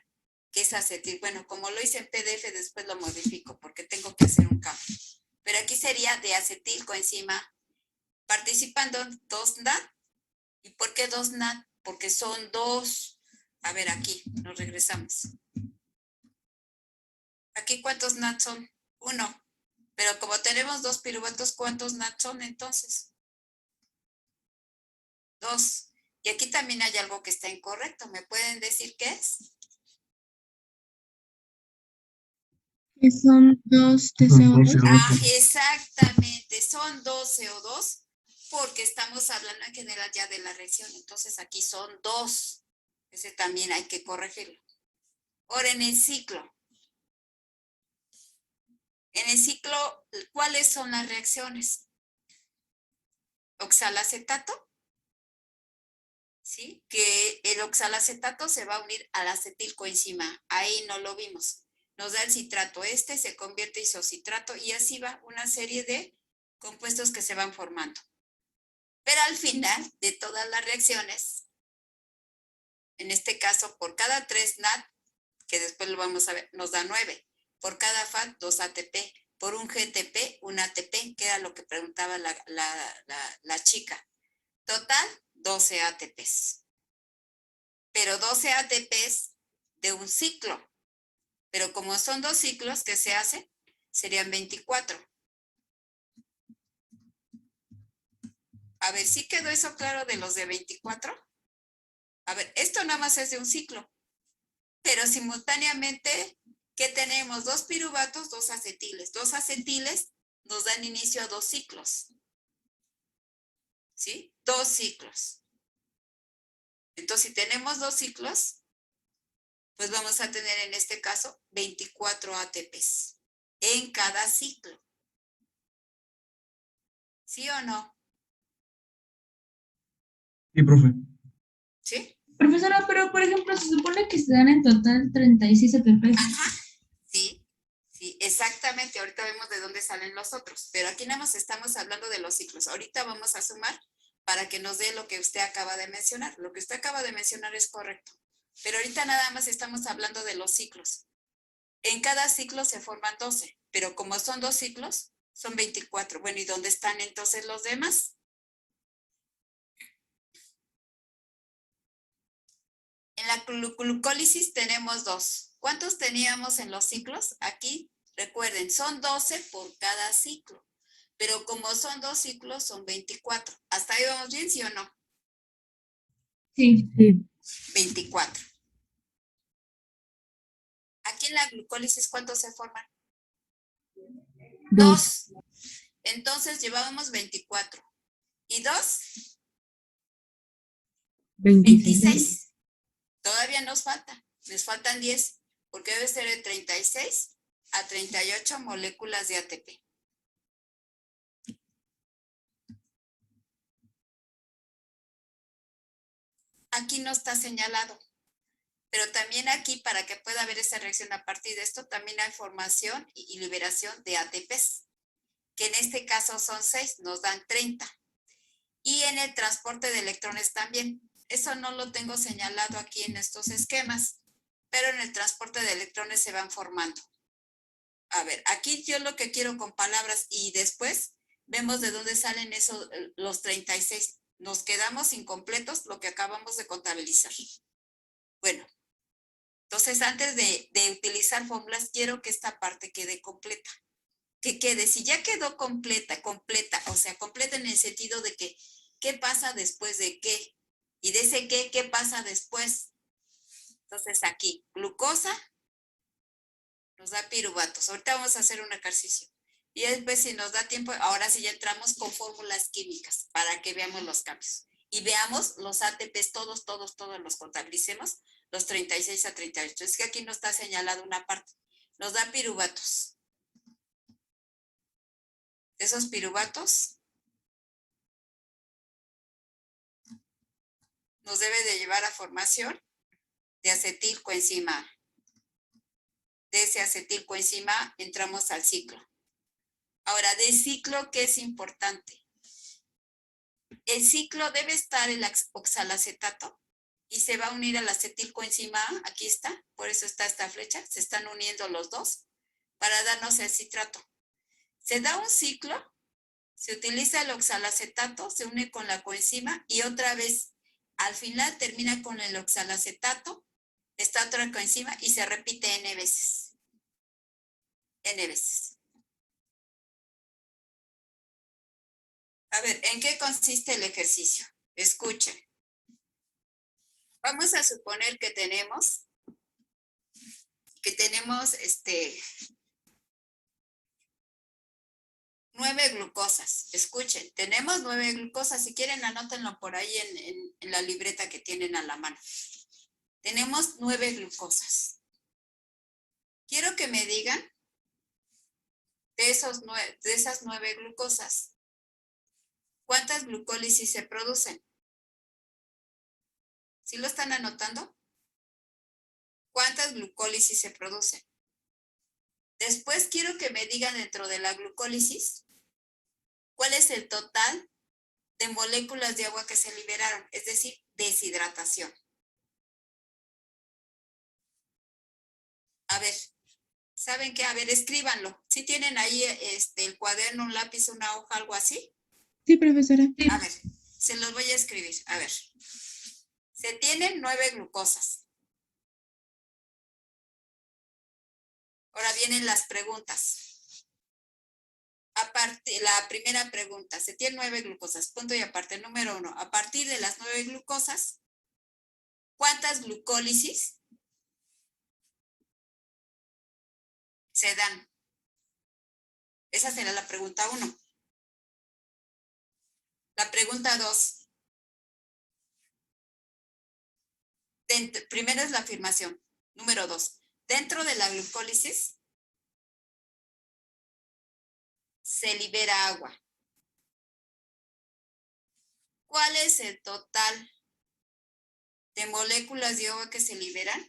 que es acetil. Bueno, como lo hice en PDF, después lo modifico porque tengo que hacer un cambio. Pero aquí sería de acetilcoenzima A. Participan dos NAD. ¿Y por qué dos NAD? Porque son dos. A ver, aquí nos regresamos. ¿Aquí cuántos NAD son? 1. Pero como tenemos 2 piruvatos, ¿cuántos NAT son entonces? 2. Y aquí también hay algo que está incorrecto. ¿Me pueden decir qué es? Que son 2 Son TCO2. 12 Ah, otros. exactamente. Son 2 CO2 porque estamos hablando en general ya de la reacción. Entonces aquí son 2. Ese también hay que corregirlo. Ahora en el ciclo. En el ciclo, ¿cuáles son las reacciones? Oxalacetato, ¿sí? Que el oxalacetato se va a unir al acetilcoenzima. Ahí no lo vimos. Nos da el citrato este, se convierte en isocitrato y así va una serie de compuestos que se van formando. Pero al final de todas las reacciones, en este caso por cada 3 NAT, que después lo vamos a ver, nos da 9. Por cada FAT, 2 ATP. Por un GTP, un ATP, que era lo que preguntaba la chica. Total, 12 ATPs. Pero 12 ATPs de un ciclo. Pero como son 2 ciclos que se hacen, serían 24. A ver, ¿sí quedó eso claro de los de 24? A ver, esto nada más es de un ciclo. Pero simultáneamente, ¿qué tenemos? 2 piruvatos, 2 acetiles. 2 acetiles nos dan inicio a 2 ciclos. ¿Sí? 2 ciclos. Entonces, si tenemos 2 ciclos, pues vamos a tener en este caso 24 ATPs en cada ciclo. ¿Sí o no? Sí, profe. ¿Sí? Profesora, pero por ejemplo, se supone que se dan en total 36 ATPs. Ajá. Sí, sí, exactamente. Ahorita vemos de dónde salen los otros. Pero aquí nada más estamos hablando de los ciclos. Ahorita vamos a sumar para que nos dé lo que usted acaba de mencionar. Lo que usted acaba de mencionar es correcto. Pero ahorita nada más estamos hablando de los ciclos. En cada ciclo se forman 12, pero como son 2 ciclos, son 24. Bueno, ¿y dónde están entonces los demás? En la glucólisis tenemos 2. ¿Cuántos teníamos en los ciclos? Aquí, recuerden, son 12 por cada ciclo. Pero como son 2 ciclos, son 24. ¿Hasta ahí vamos bien, sí o no? Sí. Sí. 24. Aquí en la glucólisis, ¿cuántos se forman? 2. Entonces llevábamos 24. ¿Y 2? 26. Todavía nos falta. Les faltan 10. Porque debe ser de 36 a 38 moléculas de ATP. Aquí no está señalado. Pero también aquí, para que pueda haber esa reacción a partir de esto, también hay formación y liberación de ATPs, que en este caso son 6, nos dan 30. Y en el transporte de electrones también. Eso no lo tengo señalado aquí en estos esquemas, pero en el transporte de electrones se van formando. A ver, aquí yo lo que quiero con palabras y después vemos de dónde salen esos, los 36. Nos quedamos incompletos lo que acabamos de contabilizar. Bueno. Entonces, antes de utilizar fórmulas, quiero que esta parte quede completa. Que quede, si ya quedó completa, o sea, completa en el sentido de que, ¿qué pasa después de qué? Y de ese ¿qué pasa después? Entonces, aquí, glucosa nos da piruvatos. Ahorita vamos a hacer un ejercicio. Y después, si nos da tiempo, ahora sí ya entramos con fórmulas químicas para que veamos los cambios. Y veamos los ATPs, todos los contabilicemos, los 36 a 38. Es que aquí no está señalada una parte. Nos da piruvatos. Esos piruvatos nos debe de llevar a formación de acetilcoenzima A. De ese acetilcoenzima A entramos al ciclo. Ahora, de ciclo, ¿qué es importante? El ciclo debe estar el oxalacetato y se va a unir al acetilcoenzima A, aquí está, por eso está esta flecha, se están uniendo los dos para darnos el citrato. Se da un ciclo, se utiliza el oxalacetato, se une con la coenzima y otra vez al final termina con el oxalacetato, esta otra coenzima y se repite N veces. N veces. A ver, ¿en qué consiste el ejercicio? Escuchen. Vamos a suponer que tenemos 9 glucosas. Escuchen, tenemos 9 glucosas. Si quieren, anótenlo por ahí en la libreta que tienen a la mano. Tenemos 9 glucosas. Quiero que me digan de esas 9 glucosas, ¿cuántas glucólisis se producen? ¿Sí lo están anotando? ¿Cuántas glucólisis se producen? Después quiero que me digan dentro de la glucólisis, ¿cuál es el total de moléculas de agua que se liberaron? Es decir, deshidratación. A ver, ¿saben qué? A ver, escríbanlo. ¿Sí tienen ahí el cuaderno, un lápiz, una hoja, algo así? Sí, profesora. A ver, se los voy a escribir. A ver. Se tienen 9 glucosas. Ahora vienen las preguntas. La primera pregunta, se tienen 9 glucosas, punto y aparte. Número 1, a partir de las 9 glucosas, ¿cuántas glucólisis se dan? Esa será la pregunta 1. La pregunta 2. Primero es la afirmación. Número 2. Dentro de la glucólisis se libera agua. ¿Cuál es el total de moléculas de agua que se liberan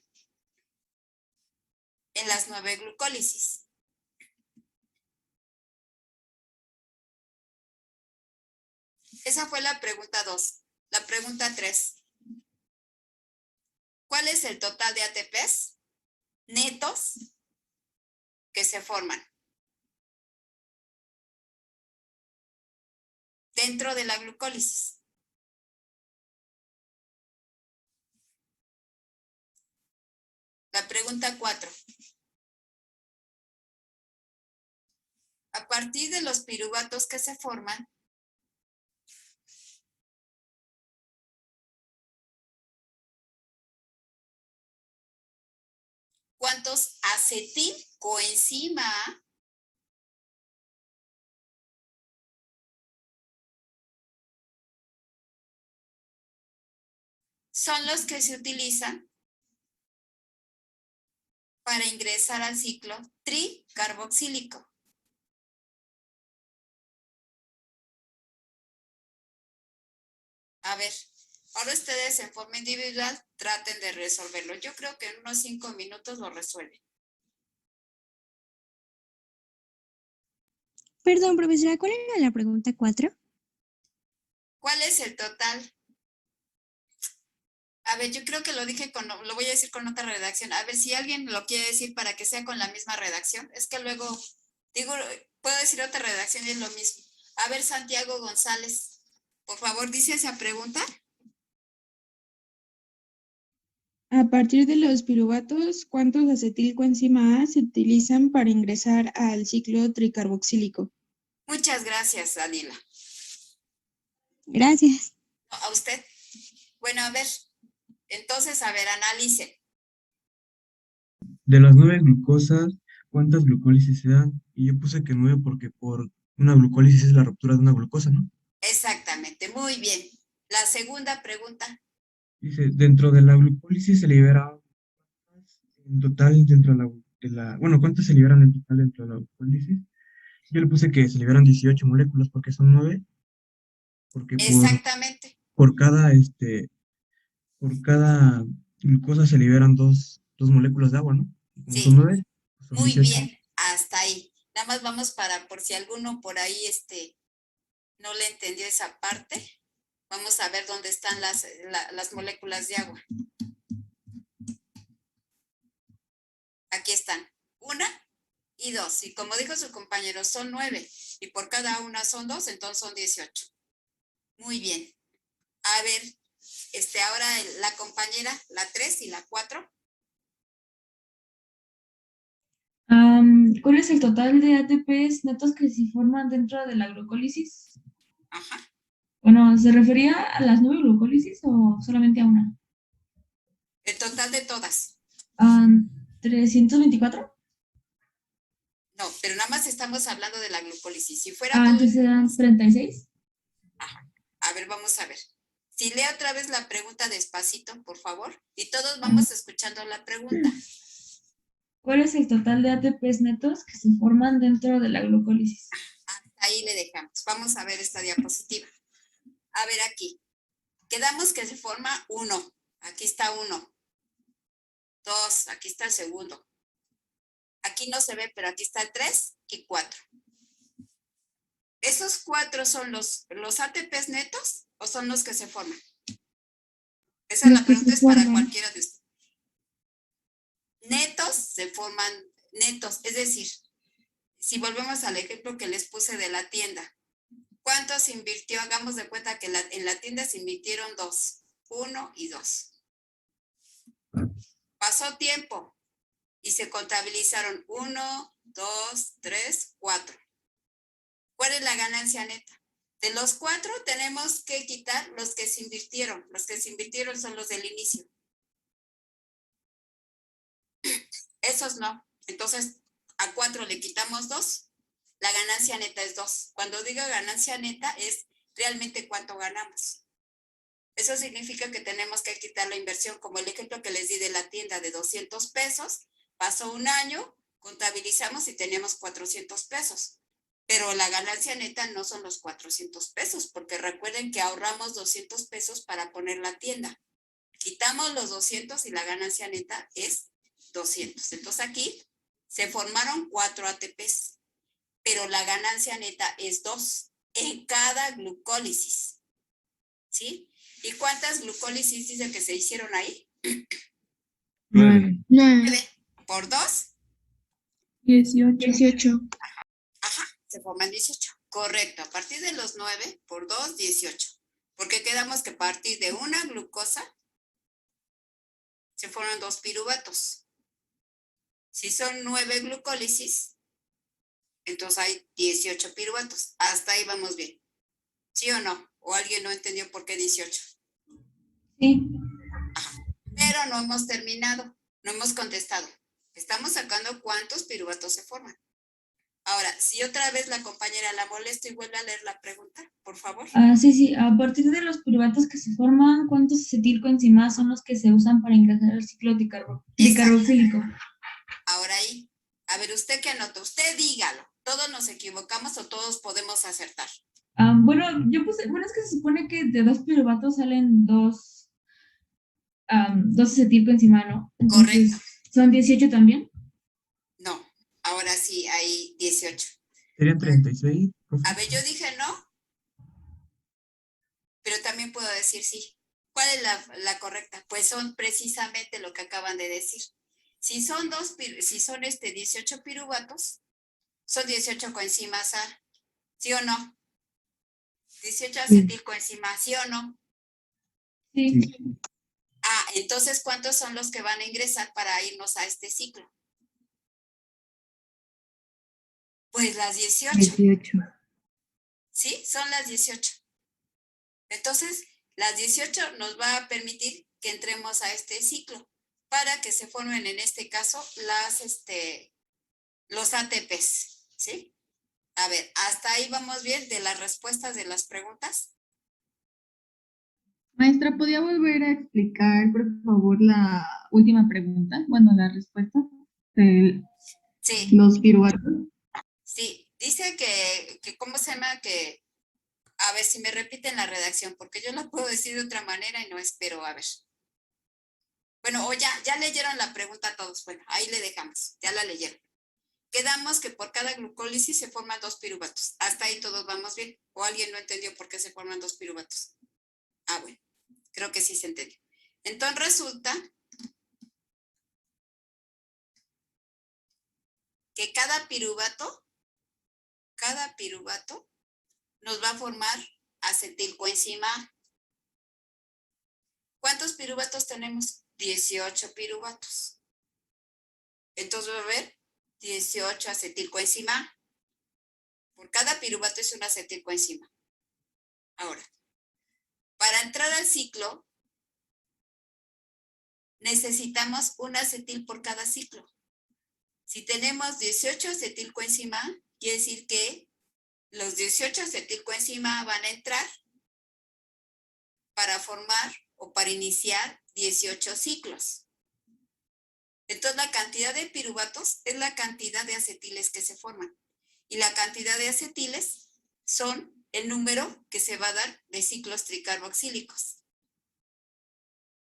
en las 9 glucólisis? Esa fue la pregunta 2. La pregunta 3. ¿Cuál es el total de ATPs netos que se forman dentro de la glucólisis? La pregunta 4. A partir de los piruvatos que se forman, ¿cuántos acetilcoenzima son los que se utilizan para ingresar al ciclo tricarboxílico? A ver, ahora ustedes en forma individual traten de resolverlo. Yo creo que en unos 5 minutos lo resuelven. Perdón, profesora, ¿cuál era la pregunta 4? ¿Cuál es el total? A ver, yo creo que lo dije lo voy a decir con otra redacción. A ver si alguien lo quiere decir para que sea con la misma redacción. Es que luego digo, puedo decir otra redacción y es lo mismo. A ver, Santiago González, por favor, dice esa pregunta. A partir de los piruvatos, ¿cuántos acetilcoenzima A se utilizan para ingresar al ciclo tricarboxílico? Muchas gracias, Danila. Gracias. A usted. Bueno, a ver, entonces, a ver, analice. De las 9 glucosas, ¿cuántas glucólisis se dan? Y yo puse que 9 porque por una glucólisis es la ruptura de una glucosa, ¿no? Exactamente, muy bien. La segunda pregunta. Dice, dentro de la glucólisis se libera en total dentro bueno, ¿cuántas se liberan en total dentro de la glucólisis? Yo le puse que se liberan 18 moléculas porque son 9, porque Exactamente. por cada glucosa se liberan dos moléculas de agua, ¿no? Y como son Sí, 9, pues son muy 18. bien. Hasta ahí. Nada más vamos por si alguno por ahí no le entendió esa parte. Vamos a ver dónde están las moléculas de agua. Aquí están. 1 y 2. Y como dijo su compañero, son 9. Y por cada una son 2, entonces son 18. Muy bien. A ver, ahora la compañera, la 3 y la 4. ¿Cuál es el total de ATPs netos que se forman dentro de la glucólisis? Ajá. Bueno, ¿se refería a las 9 glucólisis o solamente a una? El total de todas. Ah, 324. No, pero nada más estamos hablando de la glucólisis. Si fuera Ah, todo, entonces eran 36. a ver, vamos a ver. Si lee otra vez la pregunta despacito, por favor, y todos vamos escuchando la pregunta. ¿Cuál es el total de ATPs netos que se forman dentro de la glucólisis? Ahí le dejamos. Vamos a ver esta diapositiva. A ver aquí. Quedamos que se forma 1. Aquí está 1. 2. Aquí está el segundo. Aquí no se ve, pero aquí está el 3 y 4. ¿Esos 4 son los ATPs netos o son los que se forman? Esa es la pregunta, es para cualquiera de ustedes. Netos se forman netos, es decir, si volvemos al ejemplo que les puse de la tienda, ¿cuánto se invirtió? Hagamos de cuenta que en la tienda se invirtieron 2, 1 y 2. Pasó tiempo y se contabilizaron 1, 2, 3, 4. ¿Cuál es la ganancia neta? De los 4 tenemos que quitar los que se invirtieron. Los que se invirtieron son los del inicio. Esos no. Entonces, a 4 le quitamos 2. La ganancia neta es 2. Cuando digo ganancia neta es realmente cuánto ganamos. Eso significa que tenemos que quitar la inversión, como el ejemplo que les di de la tienda de 200 pesos. Pasó un año, contabilizamos y teníamos 400 pesos. Pero la ganancia neta no son los 400 pesos, porque recuerden que ahorramos 200 pesos para poner la tienda. Quitamos los 200 y la ganancia neta es 200. Entonces aquí se formaron 4 ATPs, pero la ganancia neta es 2 en cada glucólisis. ¿Sí? ¿Y cuántas glucólisis dice que se hicieron ahí? 9. 9. ¿Por 2? 18. Ajá, se forman 18. Correcto, a partir de los 9 por 2, 18. Porque quedamos que a partir de una glucosa se forman 2 piruvatos. Si son 9 glucólisis, entonces hay 18 piruvatos. Hasta ahí vamos bien. ¿Sí o no? ¿O alguien no entendió por qué 18? Sí. Pero no hemos terminado, no hemos contestado. Estamos sacando cuántos piruvatos se forman. Ahora, si otra vez la compañera la molesta y vuelve a leer la pregunta, por favor. Sí. A partir de los piruvatos que se forman, ¿cuántos acetilcoenzimadas son los que se usan para ingresar al ciclo dicarboxílico? Ahora ahí, a ver, ¿usted qué anota? Usted dígalo. ¿Todos nos equivocamos o todos podemos acertar? Bueno, es que se supone que de 2 piruvatos salen dos acetilcoenzima, ¿no? Entonces, Correcto. ¿son 18 también? No, ahora sí hay 18. Serían 36, profe. A ver, yo dije no, pero también puedo decir sí. ¿Cuál es la correcta? Pues son precisamente lo que acaban de decir. Si son 18 piruvatos, son 18 coenzimas A, ¿sí o no? 18 acetilcoenzimas, ¿sí o no? Sí. Ah, entonces, ¿cuántos son los que van a ingresar para irnos a este ciclo? Pues las 18. 18. ¿Sí? Son las 18. Entonces, las 18 nos va a permitir que entremos a este ciclo para que se formen, en este caso, los ATPs, ¿sí? A ver, ¿hasta ahí vamos bien de las respuestas de las preguntas? Maestra, ¿podría volver a explicar, por favor, la última pregunta? Bueno, la respuesta de Sí, los piruvatos. sí. Dice que ¿cómo se llama? Que, a ver si me repiten la redacción, porque yo la puedo decir de otra manera y no espero, a ver. Bueno, o ya leyeron la pregunta todos. Bueno, ahí le dejamos, ya la leyeron. Quedamos que por cada glucólisis se forman 2 piruvatos. Hasta ahí todos vamos bien. ¿O alguien no entendió por qué se forman 2 piruvatos? Ah, bueno, creo que sí se entendió. Entonces resulta que cada piruvato nos va a formar acetilcoenzima A. ¿Cuántos piruvatos tenemos? 18 piruvatos. Entonces va a haber 18 acetilcoenzima A. Por cada piruvato es una acetilcoenzima. Ahora, para entrar al ciclo, necesitamos un acetil por cada ciclo. Si tenemos 18 acetilcoenzima, quiere decir que los 18 acetilcoenzima van a entrar para formar o para iniciar 18 ciclos. Entonces, la cantidad de piruvatos es la cantidad de acetiles que se forman. Y la cantidad de acetiles son el número que se va a dar de ciclos tricarboxílicos.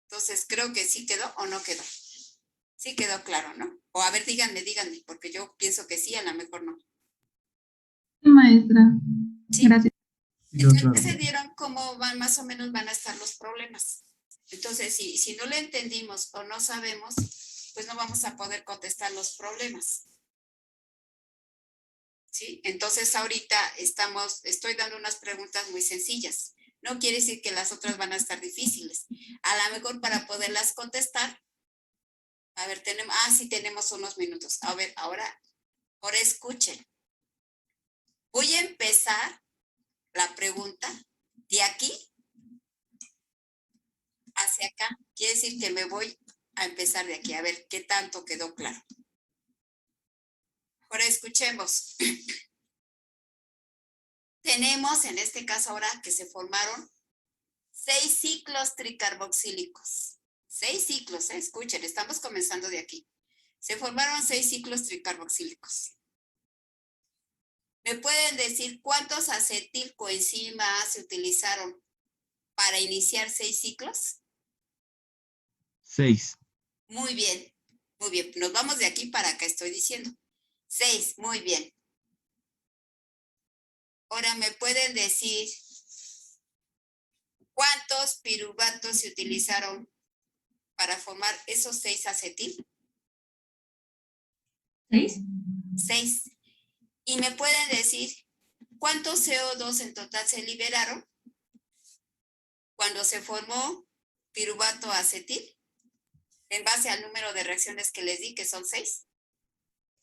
Entonces, creo que sí quedó o no quedó. Sí quedó claro, ¿no? O a ver, díganme, porque yo pienso que sí, a lo mejor no. Sí, maestra. Sí. Gracias. Entonces, claro. ya se dieron cómo van, más o menos van a estar los problemas. Entonces, si no le entendimos o no sabemos, pues no vamos a poder contestar los problemas. ¿Sí? Entonces, ahorita estoy dando unas preguntas muy sencillas. No quiere decir que las otras van a estar difíciles. A lo mejor para poderlas contestar, a ver, sí tenemos unos minutos. A ver, ahora escuchen. Voy a empezar la pregunta de aquí hacia acá. Quiere decir que me voy a empezar de aquí. A ver qué tanto quedó claro. Ahora escuchemos. Tenemos en este caso ahora que se formaron 6 ciclos tricarboxílicos. 6 ciclos, escuchen, estamos comenzando de aquí. Se formaron 6 ciclos tricarboxílicos. ¿Me pueden decir cuántos acetilcoenzimas se utilizaron para iniciar 6 ciclos? 6. Muy bien, muy bien. Nos vamos de aquí para acá, estoy diciendo. 6, muy bien. Ahora, ¿me pueden decir cuántos piruvatos se utilizaron para formar esos 6 acetil? 6. 6. ¿Y me pueden decir cuántos CO2 en total se liberaron cuando se formó piruvato acetil? En base al número de reacciones que les di, que son 6.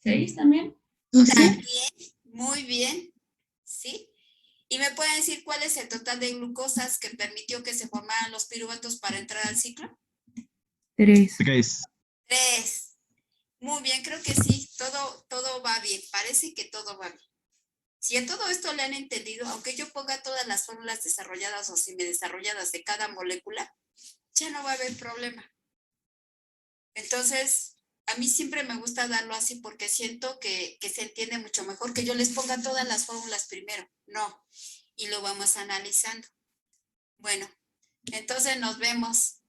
6 también. También, muy bien, ¿sí? ¿Y me pueden decir cuál es el total de glucosas que permitió que se formaran los piruvatos para entrar al ciclo? 3. 3. 3. Muy bien, creo que sí, todo va bien, parece que todo va bien. Si a todo esto le han entendido, aunque yo ponga todas las fórmulas desarrolladas o semidesarrolladas de cada molécula, ya no va a haber problema. Entonces, a mí siempre me gusta darlo así porque siento que se entiende mucho mejor que yo les ponga todas las fórmulas primero. No, y lo vamos analizando. Bueno, entonces nos vemos.